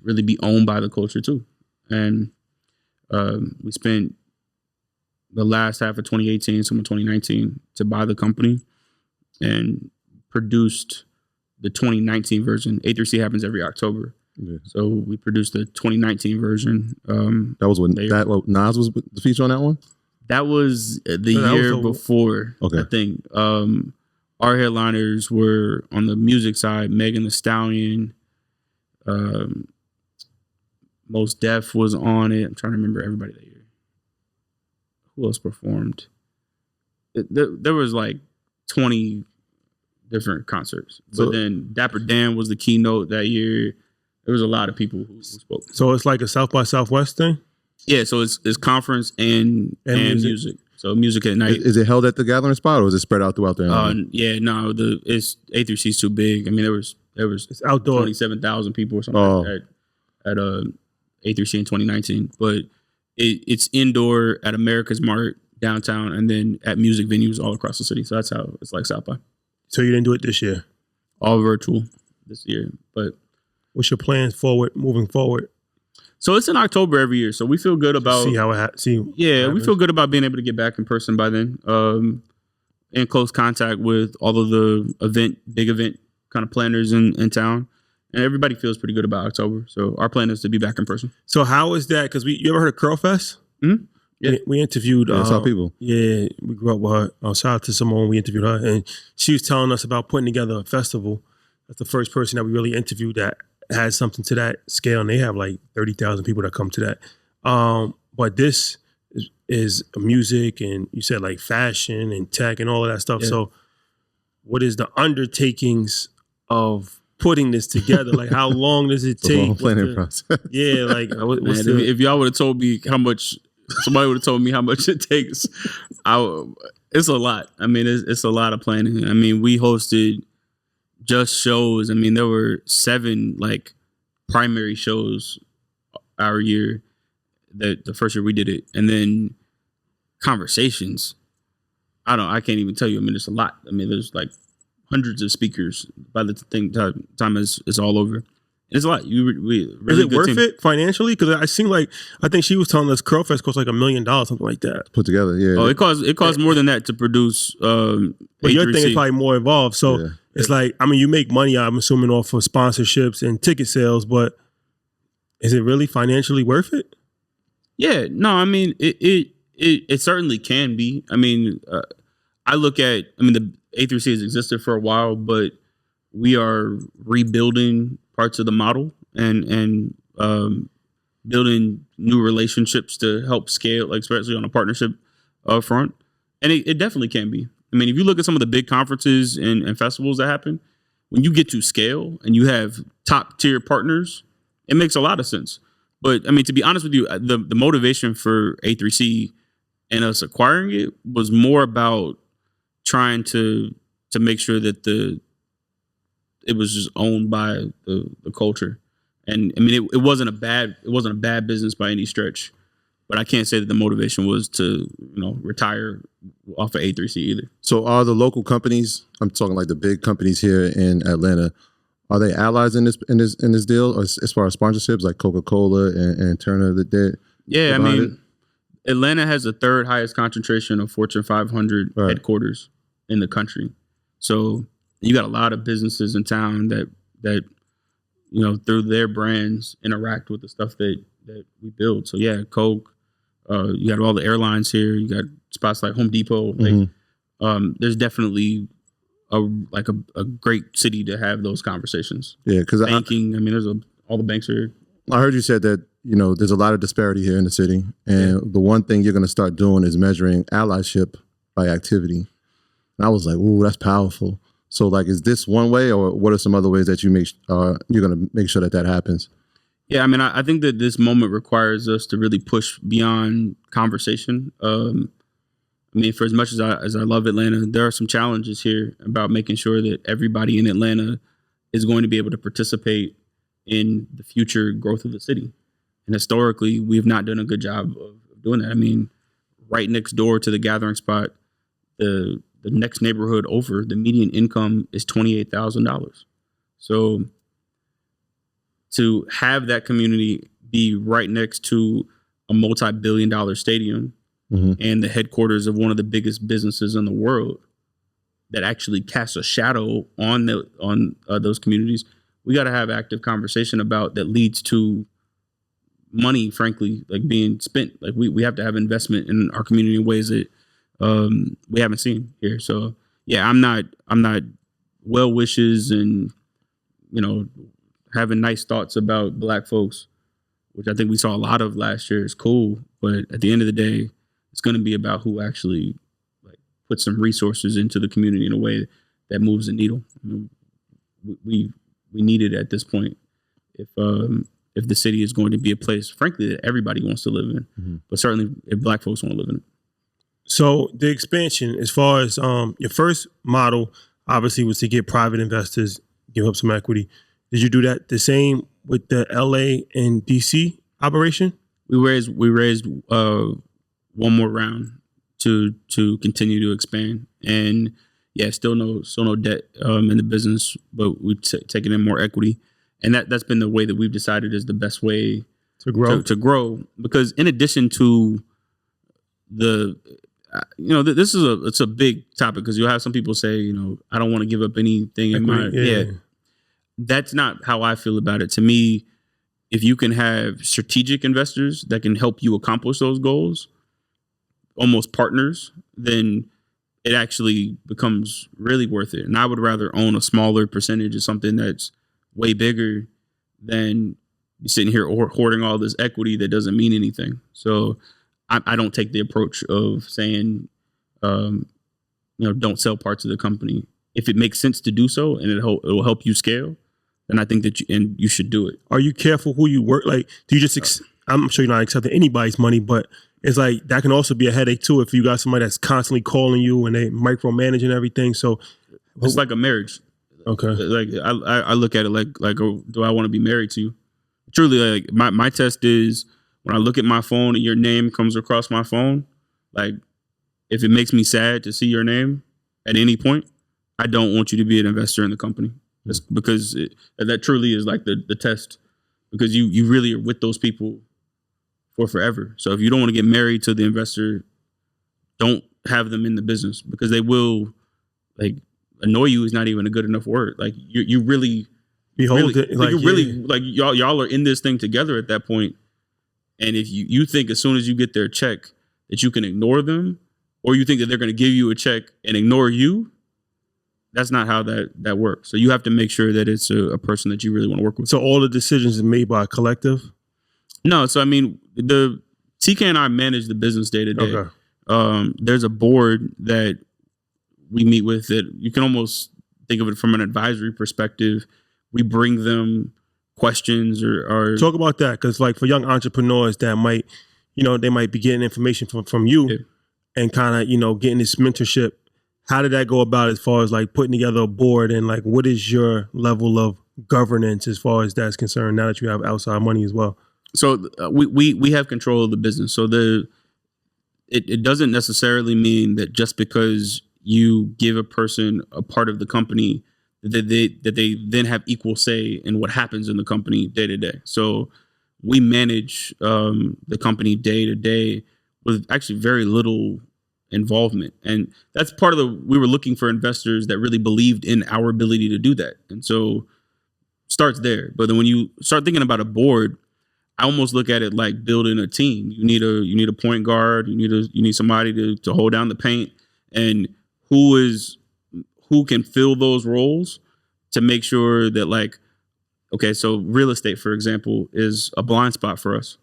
really be owned by the culture too? And we spent the last half of 2018, some of 2019 to buy the company and produced the 2019 version. A3C happens every October. Yeah. So we produced the 2019 version. That was when Nas was the feature on that one? That was the year before, okay. I think. Our headliners were on the music side, Megan Thee Stallion, Mos Def was on it. I'm trying to remember everybody that year. Who else performed? There was like 20 different concerts. But then Dapper Dan was the keynote that year. There was a lot of people who spoke. So it's like a South by Southwest thing? Yeah, so it's conference and music. So music at night. Is it held at the gathering spot or is it spread out throughout there? Yeah, no, it's A3C is too big. I mean, there was it's outdoor 27,000 people or something at A3C in 2019. But it's indoor at America's Mart downtown, and then at music venues all across the city. So that's how it's like South by. So you didn't do it this year? All virtual this year. But what's your plans moving forward? So it's in October every year. So we feel good about see how it we feel good about being able to get back in person by then. In close contact with all of the big event kind of planners in town. And everybody feels pretty good about October. So our plan is to be back in person. So how is that? Because you ever heard of Curlfest? Mm-hmm. Yeah. We interviewed some people. Yeah, we grew up with her. Shout out to Simone. We interviewed her, and she was telling us about putting together a festival. That's the first person that we really interviewed that has something to that scale, and they have like 30,000 people that come to that. But this is music, and you said like fashion and tech and all of that stuff. Yeah. So what is the undertakings of putting this together? Like how long does it take? Long planning process. Yeah, like if y'all would have told me how much, somebody would have told me how much it takes. It's a lot. I mean, it's a lot of planning. I mean, we hosted just shows. I mean, there were 7 like primary shows our year, that the first year we did it, and then conversations. I can't even tell you. I mean, it's a lot. I mean, there's like hundreds of speakers by the time it's all over. It's a lot. Really is it worth it financially? Because I think she was telling us Crowdfest costs like $1 million, something like that. Put together, yeah. Oh, it costs more than that to produce. But your thing is probably more involved. So it's like, I mean, you make money, I'm assuming, off of sponsorships and ticket sales, but is it really financially worth it? Yeah, no, I mean, it certainly can be. I mean, the A3C has existed for a while, but we are rebuilding parts of the model and building new relationships to help scale, like especially on a partnership front. And it definitely can be. I mean, if you look at some of the big conferences and festivals that happen, when you get to scale and you have top tier partners, it makes a lot of sense. But I mean, to be honest with you, the motivation for A3C and us acquiring it was more about trying to make sure that it was just owned by the culture. And I mean, it wasn't a bad business by any stretch, but I can't say that the motivation was to, retire off of A3C either. So are the local companies, I'm talking like the big companies here in Atlanta, are they allies in this deal, or as far as sponsorships like Coca-Cola and Turner that they're I mean, Atlanta has the third highest concentration of Fortune 500 headquarters in the country. So you got a lot of businesses in town that through their brands interact with the stuff that we build. So yeah, Coke, you got all the airlines here, you got spots like Home Depot. There's definitely a great city to have those conversations. Yeah, because banking, there's all the banks are. I heard you said that, there's a lot of disparity here in the city. And the one thing you're going to start doing is measuring allyship by activity. And I was like, ooh, that's powerful. So like, is this one way, or what are some other ways that you're going to make sure that happens? Yeah, I think that this moment requires us to really push beyond conversation. For as much as I love Atlanta, there are some challenges here about making sure that everybody in Atlanta is going to be able to participate in the future growth of the city. And historically, we've not done a good job of doing that. Right next door to the gathering spot, the next neighborhood over, the median income is $28,000. So to have that community be right next to a multi-billion-dollar stadium and the headquarters of one of the biggest businesses in the world that actually casts a shadow on those communities, we got to have active conversation about that leads to money, frankly, like being spent. Like we have to have investment in our community in ways that we haven't seen here. So yeah, I'm not well wishes and having nice thoughts about Black folks, which I think we saw a lot of last year, is cool. But at the end of the day, it's going to be about who actually put some resources into the community in a way that moves the needle. We need it at this point. If the city is going to be a place, frankly, that everybody wants to live in, but certainly if Black folks want to live in it. So the expansion, as far as your first model, obviously was to get private investors, give up some equity. Did you do that the same with the LA and DC operation? We raised one more round to continue to expand, and yeah, still no debt in the business, but we've taken in more equity, and that's been the way that we've decided is the best way to grow. Because in addition to it's a big topic, because you'll have some people say, I don't want to give up anything in my That's not how I feel about it. To me, if you can have strategic investors that can help you accomplish those goals, almost partners, then it actually becomes really worth it. And I would rather own a smaller percentage of something that's way bigger than sitting here hoarding all this equity that doesn't mean anything. So I don't take the approach of saying, don't sell parts of the company. If it makes sense to do so and it will help you scale, then I think that you should do it. Are you careful who you work? Like, do you just? I'm sure you're not accepting anybody's money, but it's like that can also be a headache too if you got somebody that's constantly calling you and they micromanaging everything. So it's like a marriage. Okay. Like I look at it like do I want to be married to you? Truly, like my test is when I look at my phone and your name comes across my phone, like if it makes me sad to see your name at any point, I don't want you to be an investor in the company. That's because that truly is like the test, because you really are with those people for forever. So if you don't want to get married to the investor, don't have them in the business, because they will annoy you is not even a good enough word. Like you really behold it. Like y'all are in this thing together at that point. And if you think as soon as you get their check that you can ignore them, or you think that they're going to give you a check and ignore you, that's not how that works. So you have to make sure that it's a person that you really want to work with. So all the decisions are made by a collective? No. So, the TK and I manage the business day to day. Okay. There's a board that we meet with that you can almost think of it from an advisory perspective. We bring them questions or talk about that. Because like for young entrepreneurs that might, they might be getting information from you. Yeah. and kind of, getting this mentorship. How did that go about as far as like putting together a board, and like what is your level of governance as far as that's concerned now that you have outside money as well? So we have control of the business. So it doesn't necessarily mean that just because you give a person a part of the company that they then have equal say in what happens in the company day to day. So we manage the company day to day with actually very little involvement. And that's part of we were looking for investors that really believed in our ability to do that. And so starts there. But then when you start thinking about a board, I almost look at it like building a team. You need a point guard, you need somebody to hold down the paint, and who can fill those roles to make sure that, like, okay, so real estate, for example, is a blind spot for us.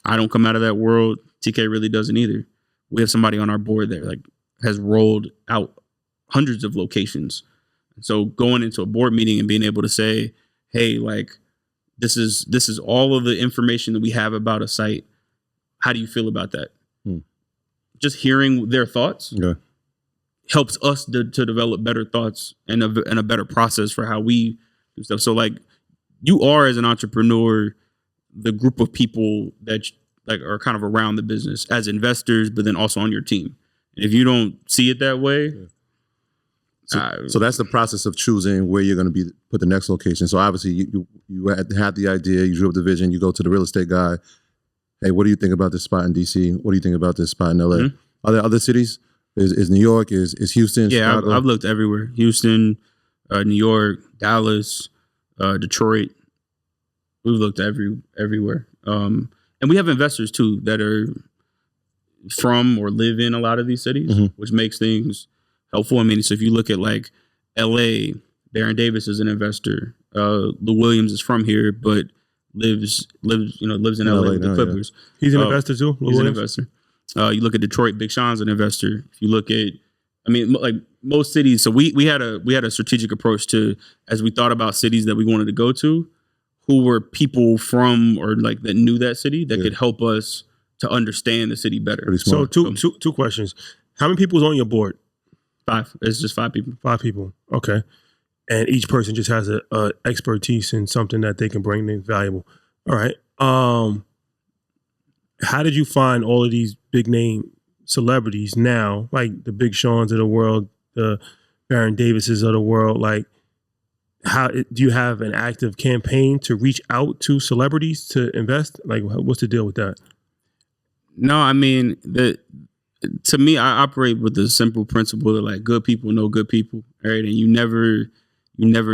I don't come out of that world. TK really doesn't either. We have somebody on our board that like has rolled out hundreds of locations. So going into a board meeting and being able to say, hey, like, this is all of the information that we have about a site. How do you feel about that? Just hearing their thoughts helps us to develop better thoughts and a better process for how we do stuff. So like, you are, as an entrepreneur, the group of people that like are kind of around the business as investors, but then also on your team. And if you don't see it that way, so that's the process of choosing where you're going to put the next location. So obviously you had the idea, you drew up the vision, you go to the real estate guy. Hey, what do you think about this spot in DC? What do you think about this spot in LA? Mm-hmm. Are there other cities? Is New York? Is Houston? Yeah, I've looked everywhere. Houston, New York, Dallas, Detroit. We've looked everywhere. And we have investors too that are from or live in a lot of these cities, which makes things helpful. I mean, so if you look at like LA, Baron Davis is an investor. Lou Williams is from here, but lives in LA with the Clippers. Yeah. He's an investor too. He's an investor. You look at Detroit, Big Sean's an investor. If you look at, like most cities, so we had a strategic approach to, as we thought about cities that we wanted to go to, who were people from or like that knew that city that could help us to understand the city better. So two questions. How many people is on your board? 5. It's just 5 people. 5 people. Okay. And each person just has a expertise in something that they can bring that's valuable. All right. How did you find all of these big name celebrities now, like the Big Seans of the world, the Baron Davises of the world? Like, how do you have an active campaign to reach out to celebrities to invest? Like, what's the deal with that? No, I mean, to me, I operate with the simple principle that like good people know good people, right? And you never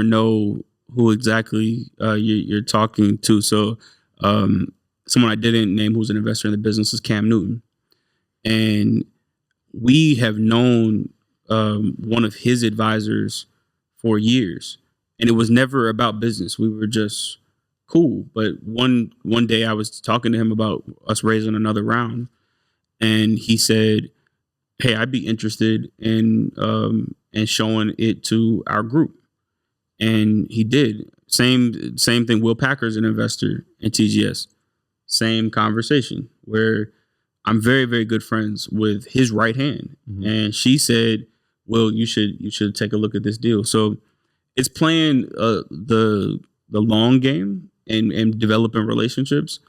know who exactly you're talking to. So someone I didn't name who's an investor in the business is Cam Newton. And we have known one of his advisors for years. And it was never about business. We were just cool. But one day I was talking to him about us raising another round. And he said, hey, I'd be interested in showing it to our group. And he did. Same thing. Will Packer's an investor in TGS. Same conversation where I'm very, very good friends with his right hand. And she said, well, you should take a look at this deal. So it's playing the long game and developing relationships.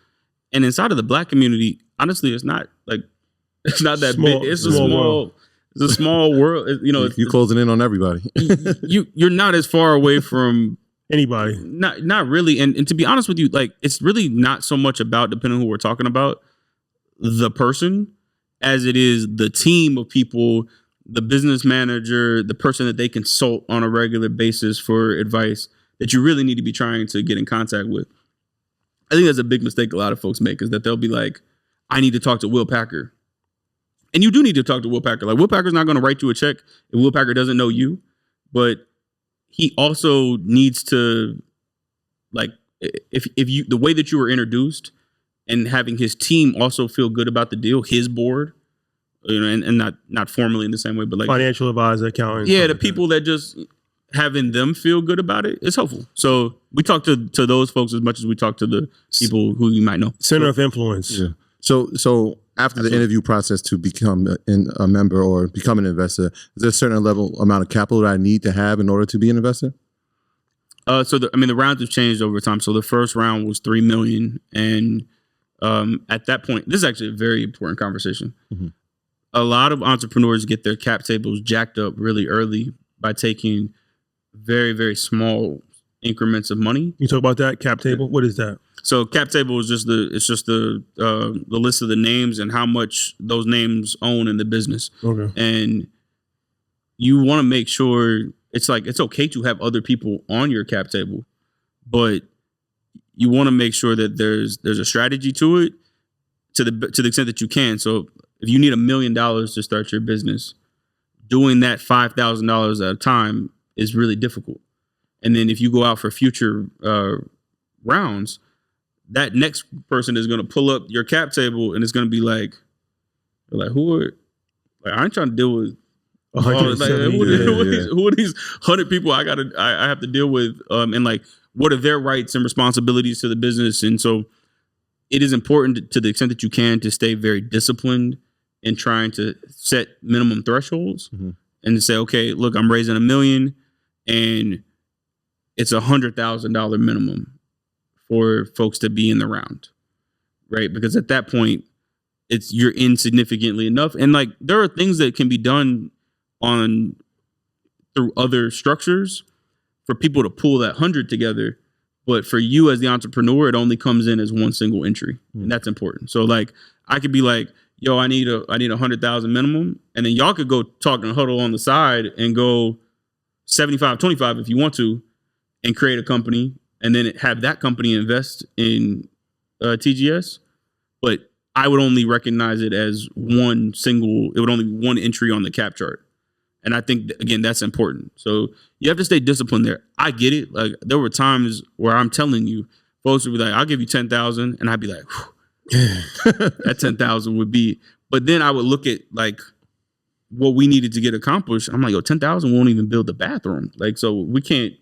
And inside of the Black community, honestly, it's not that big. It's a small world. You're closing in on everybody. you're not as far away from anybody. Not really. And to be honest with you, like, it's really not so much about, depending on who we're talking about, the person, as it is the team of people, the business manager, the person that they consult on a regular basis for advice that you really need to be trying to get in contact with. I think that's a big mistake a lot of folks make, is that they'll be like, I need to talk to Will Packer. And you do need to talk to Will Packer. Like, Will Packer's not going to write you a check if Will Packer doesn't know you, but he also needs to, like, if you, the way that you were introduced and having his team also feel good about the deal, his board, and not formally in the same way, but like financial advisor, accountant. Yeah, the people that just having them feel good about it is helpful. So we talk to those folks as much as we talk to the people who you might know. Center of influence. Yeah. So After the interview process to become a member or become an investor, is there a certain amount of capital that I need to have in order to be an investor? The rounds have changed over time. So the first round was $3 million, and at that point, this is actually a very important conversation. Mm-hmm. A lot of entrepreneurs get their cap tables jacked up really early by taking very, very small increments of money. You talk about that cap table. What is that? So cap table is just the list of the names and how much those names own in the business. Okay. And you want to make sure it's okay to have other people on your cap table, but you want to make sure that there's a strategy to it to the extent that you can. So if you need $1 million to start your business, doing that $5,000 at a time is really difficult. And then if you go out for future rounds, that next person is going to pull up your cap table and it's going to be like who are, like, I ain't trying to deal with who are these 100 people I have to deal with, and like what are their rights and responsibilities to the business. And so it is important to the extent that you can to stay very disciplined in trying to set minimum thresholds, mm-hmm. and to say, okay, look, I'm raising $1 million and it's $100,000 minimum for folks to be in the round, right? Because at that point, you're insignificantly enough. And like there are things that can be done through other structures for people to pull that 100 together. But for you as the entrepreneur, it only comes in as one single entry, and that's important. So like I could be like, yo, I need 100,000 minimum, and then y'all could go talk and huddle on the side and go 75-25 if you want to, and create a company, and then have that company invest in TGS. But I would only recognize it as one single. It would only be one entry on the cap chart. And I think, again, that's important. So you have to stay disciplined there. I get it. Like there were times where I'm telling you, folks would be like, I'll give you 10,000. And I'd be like, that 10,000 would be. But then I would look at like what we needed to get accomplished. I'm like, yo, 10,000 won't even build the bathroom. Like, so we can't.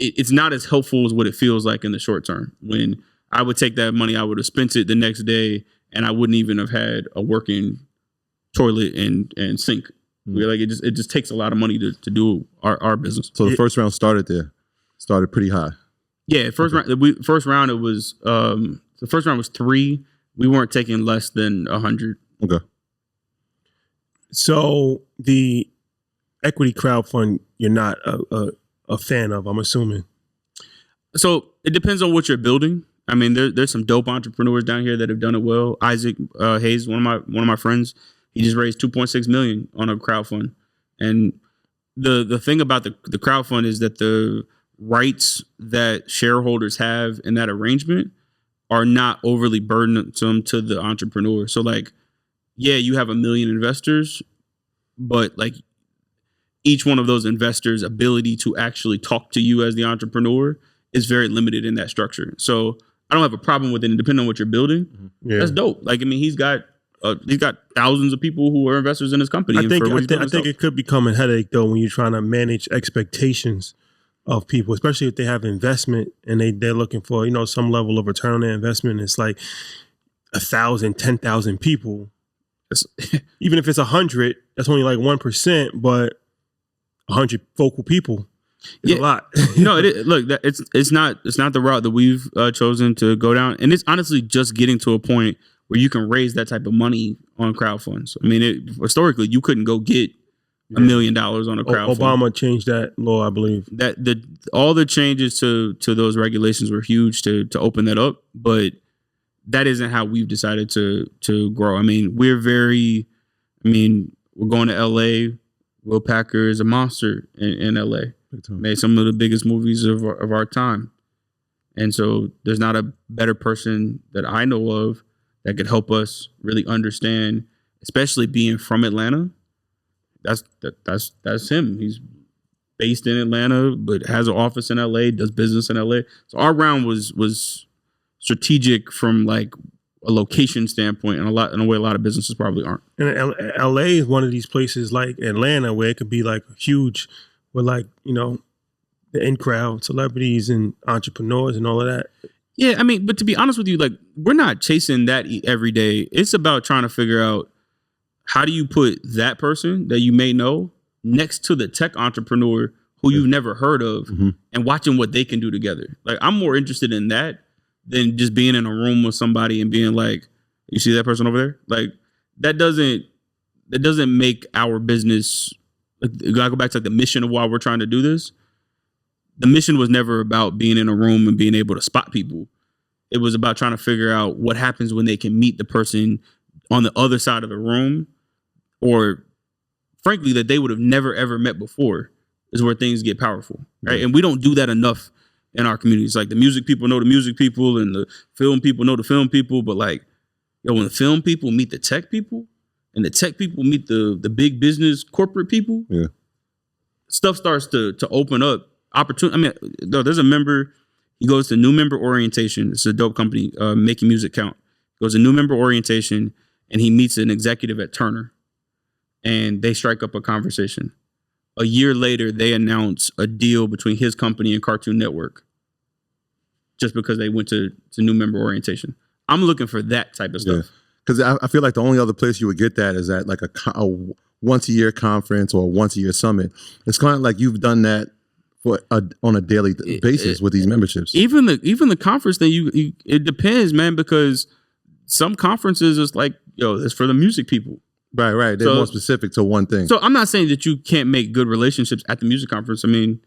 It's not as helpful as what it feels like in the short term. When I would take that money, I would have spent it the next day, and I wouldn't even have had a working toilet and sink. Like it just takes a lot of money to do our business. So the first round started pretty high. Yeah, first round it was the first round was 3. We weren't taking less than 100. Okay. So the equity crowdfund, you're not a fan of, I'm assuming. So it depends on what you're building. I mean, there's some dope entrepreneurs down here that have done it well. Isaac Hayes, one of my friends, he just raised $2.6 million on a crowdfund. And the thing about the crowdfund is that the rights that shareholders have in that arrangement are not overly burdensome to the entrepreneur. So like, yeah, you have 1 million investors, but like each one of those investors' ability to actually talk to you as the entrepreneur is very limited in that structure. So I don't have a problem with it, depending on what you're building. Yeah. That's dope. Like, I mean, he's got thousands of people who are investors in his company. I think it could become a headache though when you're trying to manage expectations of people, especially if they have investment and they're looking for, some level of return on their investment. It's like 1,000, 10,000 people. Even if it's 100, that's only like 1%, but 100 vocal people is a lot. No, look, it's not the route that we've chosen to go down, and it's honestly just getting to a point where you can raise that type of money on crowdfunds. I mean, historically, you couldn't go get $1 million on a crowdfund. Obama changed that law, I believe. All the changes to those regulations were huge to open that up, but that isn't how we've decided to grow. I mean, we're going to LA. Will Packer is a monster in LA. Made some of the biggest movies of our time. And so there's not a better person that I know of that could help us really understand, especially being from Atlanta. That's him. He's based in Atlanta, but has an office in LA, does business in LA. So our round was strategic from like a location standpoint, and in a way a lot of businesses probably aren't. And LA is one of these places like Atlanta where it could be like huge, with like, the in crowd, celebrities and entrepreneurs and all of that. Yeah, I mean, but to be honest with you, like we're not chasing that every day. It's about trying to figure out how do you put that person that you may know next to the tech entrepreneur who you've never heard of and watching what they can do together. Like I'm more interested in that than just being in a room with somebody and being like, you see that person over there? Like that doesn't make our business. Like, I go back to like the mission of why we're trying to do this. The mission was never about being in a room and being able to spot people. It was about trying to figure out what happens when they can meet the person on the other side of the room, or frankly, that they would have never, ever met before, is where things get powerful, right? Yeah. And we don't do that enough in our communities. Like the music people know the music people and the film people know the film people. But like, yo, when the film people meet the tech people and the tech people meet the big business corporate people, stuff starts to open up. Opportunity. I mean, there's a member. He goes to new member orientation. It's a dope company, making music count. Goes to new member orientation, and he meets an executive at Turner, and they strike up a conversation. A year later, they announce a deal between his company and Cartoon Network, just because they went to new member orientation. I'm looking for that type of stuff. Because I feel like the only other place you would get that is at like a once a year conference or a once a year summit. It's kind of like you've done that on a daily basis with these memberships. Even the conference thing, it depends, man, because some conferences is like, yo, it's for the music people. Right. They're more specific to one thing. So I'm not saying that you can't make good relationships at the music conference. I mean,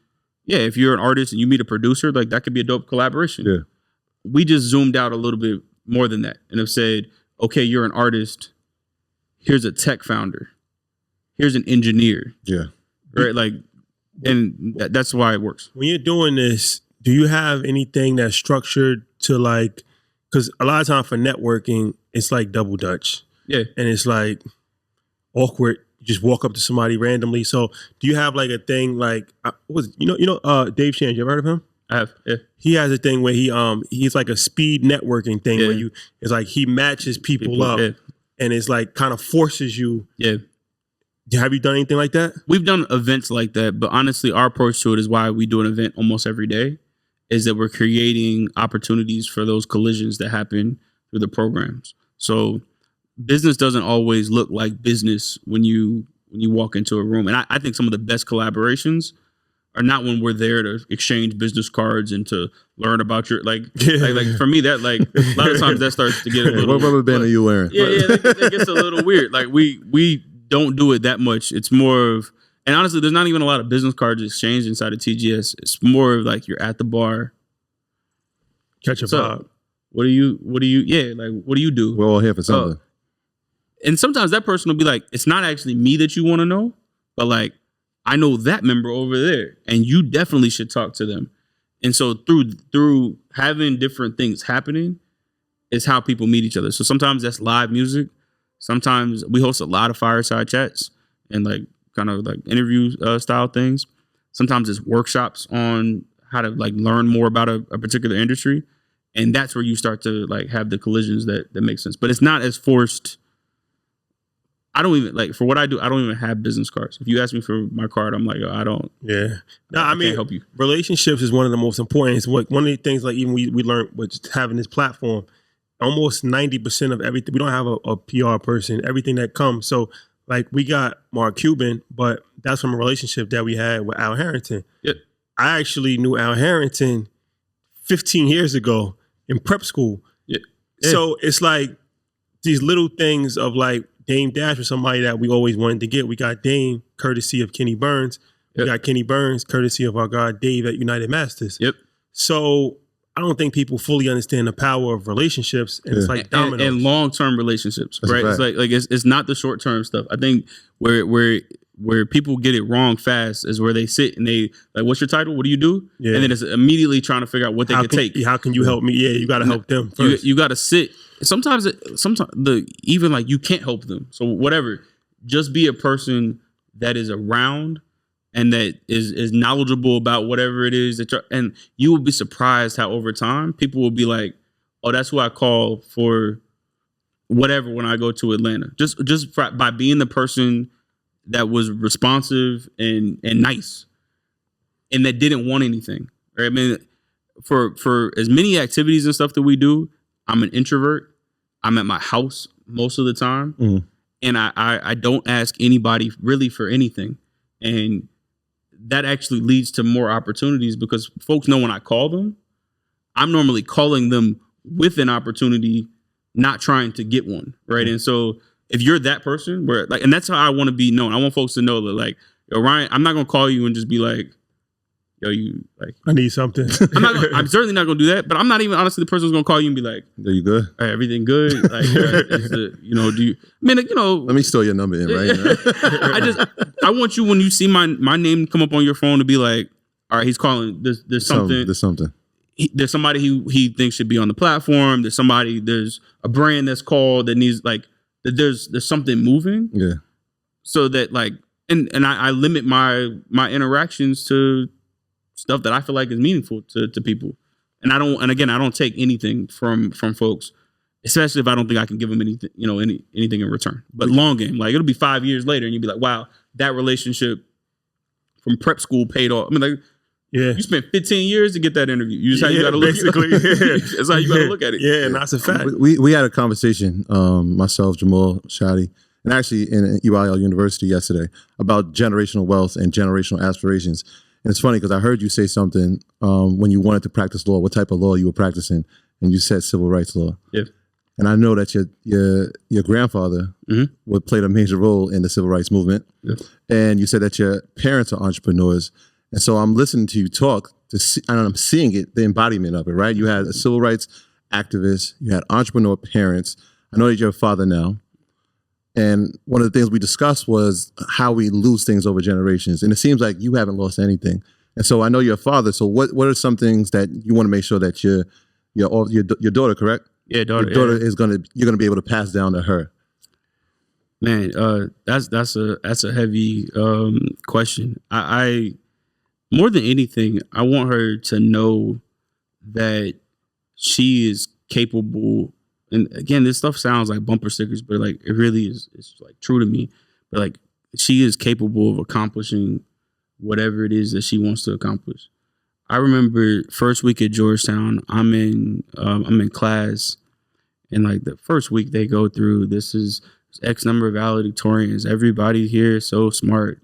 yeah, if you're an artist and you meet a producer, like that could be a dope collaboration. Yeah. We just zoomed out a little bit more than that and have said, okay, you're an artist. Here's a tech founder. Here's an engineer. Yeah. Right. Like, and that's why it works. When you're doing this, do you have anything that's structured to like, because a lot of time for networking, it's like double dutch. Yeah. And it's like awkward. You just walk up to somebody randomly. So do you have like a thing like, Dave Shan, you ever heard of him? I have, yeah. He has a thing where he's like a speed networking thing where it's like he matches people up and it's like kind of forces you. Yeah. Have you done anything like that? We've done events like that, but honestly, our approach to it is why we do an event almost every day, is that we're creating opportunities for those collisions that happen through the programs. So business doesn't always look like business when you walk into a room. And I think some of the best collaborations are not when we're there to exchange business cards and to learn about your like for me that like a lot of times that starts to get a little. What rubber band are you wearing? Yeah, that gets a little weird. Like we don't do it that much. It's more of, and honestly, there's not even a lot of business cards exchanged inside of TGS. It's more of like you're at the bar, catch a vibe. What do you? Yeah, like what do you do? We're all here for something. And sometimes that person will be like, it's not actually me that you want to know, but like I know that member over there, and you definitely should talk to them. And so through having different things happening is how people meet each other. So sometimes that's live music. Sometimes we host a lot of fireside chats and like kind of like interview style things. Sometimes it's workshops on how to like learn more about a particular industry. And that's where you start to like have the collisions that make sense. But it's not as forced. I don't even like for what I do. I don't even have business cards. If you ask me for my card, I'm like, oh, I don't. Yeah. No, I mean, can't help you. Relationships is one of the most important. It's one of the things like even we learned with having this platform. Almost 90% of everything. We don't have a PR person. Everything that comes. So like we got Mark Cuban, but that's from a relationship that we had with Al Harrington. Yep. I actually knew Al Harrington 15 years ago in prep school. Yeah. So it's like these little things of like Dame Dash was somebody that we always wanted to get. We got Dame, courtesy of Kenny Burns. We got Kenny Burns, courtesy of our guy Dave at United Masters. Yep. So I don't think people fully understand the power of relationships, and it's like dominoes. And long-term relationships, That's right? right. It's like it's not the short-term stuff. I think where people get it wrong fast is where they sit and they like, what's your title? What do you do? Yeah. And then it's immediately trying to figure out what they can take. How can you help me? Yeah, you got to help them first. You got to sit. Sometimes even like you can't help them. So whatever, just be a person that is around and that is knowledgeable about whatever it is and you will be surprised how over time people will be like, oh, that's who I call for whatever when I go to Atlanta. Just by being the person that was responsive and nice and that didn't want anything. Right? I mean, for as many activities and stuff that we do, I'm an introvert. I'm at my house most of the time. And I don't ask anybody really for anything. And that actually leads to more opportunities because folks know when I call them, I'm normally calling them with an opportunity, not trying to get one, right? And so if you're that person, where like, and that's how I want to be known. I want folks to know that, like, yo, Ryan, I'm not gonna call you and just be like, yo, you like, I need something. I'm certainly not gonna do that. But I'm not even honestly the person who's gonna call you and be like, Are you good? hey, everything good? Like, you know, do you? I mean, like, you know, Let me store your number in right now. I want you when you see my name come up on your phone to be like, all right, he's calling. There's something. There's something. There's somebody he thinks should be on the platform. There's a brand that's called that needs like that. There's something moving. Yeah. So that like, and I limit my interactions to stuff that I feel like is meaningful to people. And I don't take anything from folks, especially if I don't think I can give them anything, anything in return. But long game, like it'll be 5 years later and you'll be like, wow, that relationship from prep school paid off. I mean, like, Yeah. you spent 15 years to get that interview. You just how you got to look at it. That's how you got to look at it. Yeah, and that's a fact. We had a conversation, myself, Jamal, Shadi, and actually in Eyl University yesterday about generational wealth and generational aspirations. And it's funny because I heard you say something when you wanted to practice law, what type of law you were practicing, and you said civil rights law. Yeah. And I know that your grandfather played a major role in the civil rights movement. Yeah. And you said that your parents are entrepreneurs. And so I'm listening to you talk and I'm seeing it, the embodiment of it, right? You had a civil rights activist, you had entrepreneur parents. I know that you're a father now. And one of the things we discussed was how we lose things over generations. And it seems like you haven't lost anything. And so I know you're a father. So what are some things that you want to make sure that your daughter, correct? Yeah, daughter. Your daughter you're gonna be able to pass down to her. Man, that's a heavy question. I more than anything, I want her to know that she is capable. And again, this stuff sounds like bumper stickers, but like it really is. It's like true to me. But like she is capable of accomplishing whatever it is that she wants to accomplish. I remember first week at Georgetown, I'm in class, and like the first week they go through, this is X number of valedictorians. Everybody here is so smart.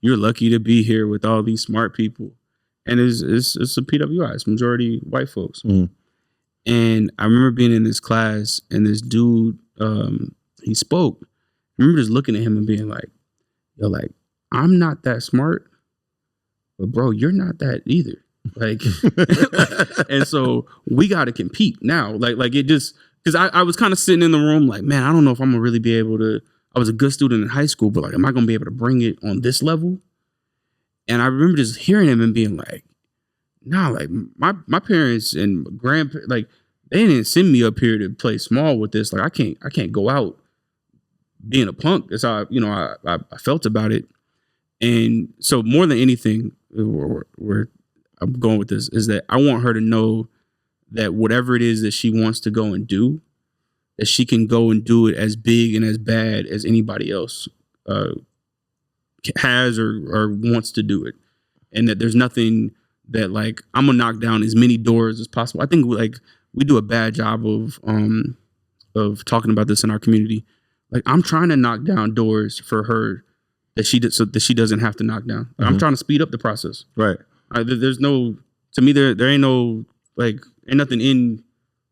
You're lucky to be here with all these smart people. And it's a PWI, it's majority white folks. Mm. And I remember being in this class and this dude, he spoke. I remember just looking at him and being like, yo, like, I'm not that smart, but bro, you're not that either. Like, and so we got to compete now. Like it just, because I was kind of sitting in the room like, man, I don't know if I'm gonna really be able to. I was a good student in high school, but like, am I gonna be able to bring it on this level? And I remember just hearing him and being like, nah, like my parents and grandparents, like they didn't send me up here to play small with this. Like I can't go out being a punk. That's how I felt about it. And so more than anything, where I'm going with this is that I want her to know that whatever it is that she wants to go and do, that she can go and do it as big and as bad as anybody else has or wants to do it. And that there's nothing that like, I'm gonna knock down as many doors as possible. I think like we do a bad job of talking about this in our community. Like I'm trying to knock down doors for her that she doesn't have to knock down. Like, I'm trying to speed up the process. Right. There's no, to me, there ain't no, like, ain't nothing in,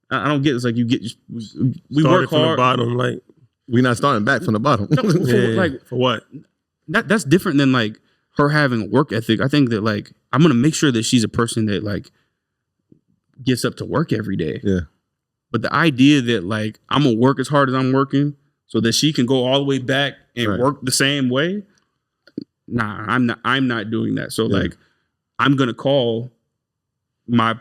I don't get, it's like you get, we work hard. From the bottom, like. We're not starting back from the bottom. No, for what? That's different than like her having a work ethic. I think that like, I'm going to make sure that she's a person that like gets up to work every day. Yeah. But the idea that like, I'm going to work as hard as I'm working so that she can go all the way back and work the same way. Nah, I'm not doing that. So like, I'm going to call my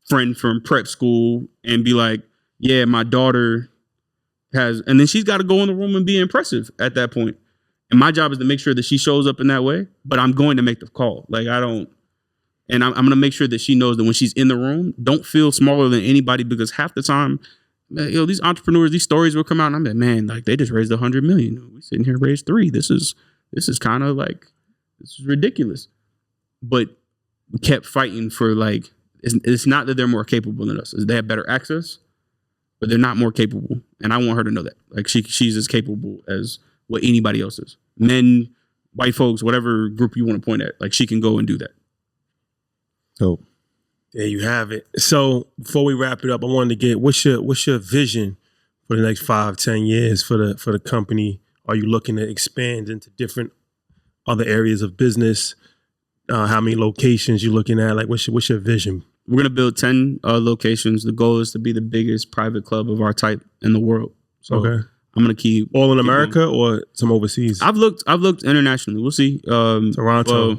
friend from prep school and be like, yeah, my daughter has, and then she's got to go in the room and be impressive at that point. And my job is to make sure that she shows up in that way, but I'm going to make the call. Like I'm going to make sure that she knows that when she's in the room, don't feel smaller than anybody, because half the time, these entrepreneurs, these stories will come out and I'm like, man, like they just raised $100 million. We sitting here raised $3 million. This is kind of like, this is ridiculous. But we kept fighting for like, It's not that they're more capable than us. They have better access, but they're not more capable. And I want her to know that. Like she's as capable as what anybody else is. Men, white folks, whatever group you want to point at. Like she can go and do that. So there you have it. So before we wrap it up, I wanted to get what's your vision for the next 5-10 years for the company? Are you looking to expand into different other areas of business? How many locations you looking at? Like what's your vision? We're gonna build 10 locations. The goal is to be the biggest private club of our type in the world. So Okay. I'm gonna keep All in keep America going. or some overseas? I've looked internationally. We'll see. Toronto,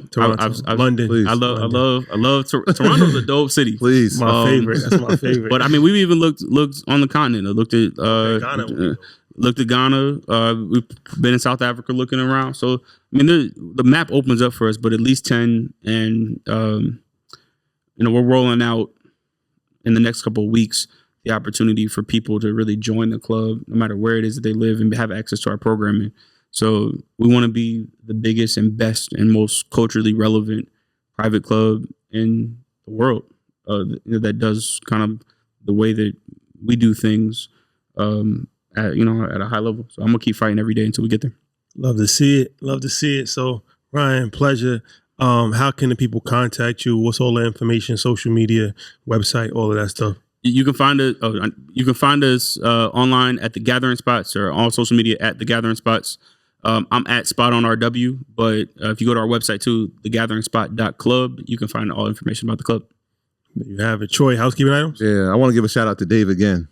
London. Please. I love Toronto's a dope city. please. My favorite. That's my favorite. But I mean, we've even looked on the continent. I looked at Ghana. looked at Ghana. We've been in South Africa looking around. So I mean, the map opens up for us. But at least 10, and we're rolling out in the next couple of weeks the opportunity for people to really join the club, no matter where it is that they live, and have access to our programming. So we want to be the biggest and best and most culturally relevant private club in the world that does kind of the way that we do things at a high level. So I'm gonna keep fighting every day until we get there. Love to see it. So Ryan, pleasure. How can the people contact you? What's all the information, social media, website, all of that stuff? You can find us online at The Gathering Spots, or on social media at The Gathering Spots. I'm at Spot on RW, but if you go to our website too, thegatheringspot.club, you can find all information about the club. There you have it. Troy, housekeeping items? Yeah, I want to give a shout out to Dave again.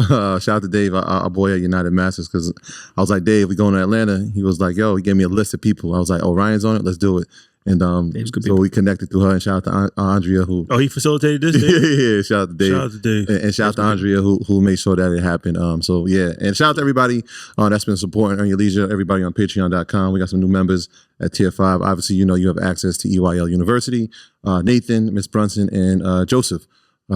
Shout out to Dave, our boy at United Masters, because I was like, Dave, we going to Atlanta. He was like, yo, he gave me a list of people. I was like, oh, Ryan's on it. Let's do it. And so we connected through her, and shout out to Andrea who. Oh, he facilitated this? yeah, shout out to Dave. Shout out to Dave. And shout out to Andrea who made sure that it happened. So yeah, and shout out to everybody that's been supporting Earn Your Leisure. Everybody on Patreon.com. We got some new members at Tier 5. Obviously, you have access to Eyl University, Nathan, Miss Brunson, and Joseph.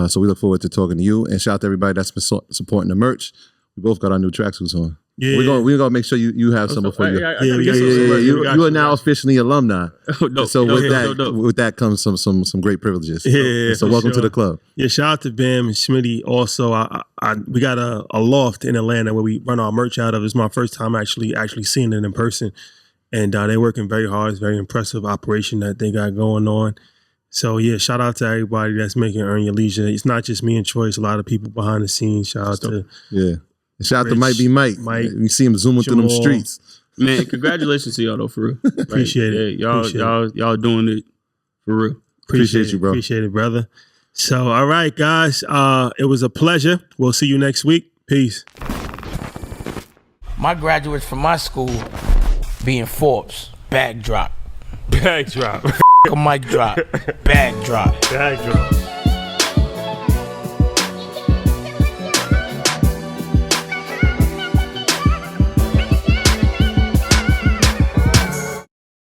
So we look forward to talking to you. And shout out to everybody that's been supporting the merch. We both got our new tracksuits on. Yeah, we're gonna make sure you have some before you. Yeah. You are now officially alumni. Dope. So Dope. with that comes some great privileges. Yeah, So for welcome sure. to the club. Yeah, shout out to Bam and Smitty. Also, we got a loft in Atlanta where we run our merch out of. It's my first time actually seeing it in person, and they're working very hard. It's a very impressive operation that they got going on. So yeah, shout out to everybody that's making Earn Your Leisure. It's not just me and Troy. It's a lot of people behind the scenes. Shout out to Shout out to Rich, Might Be Mike. You see him zooming through them Jamal. streets. Man, congratulations to y'all though, for real. Appreciate it. Yeah, y'all doing it for real. Appreciate you, bro. Appreciate it, brother. So, all right, guys. It was a pleasure. We'll see you next week. Peace. My graduates from my school being Forbes, bag drop. Bag drop. A mic drop, bag drop. Bag drop.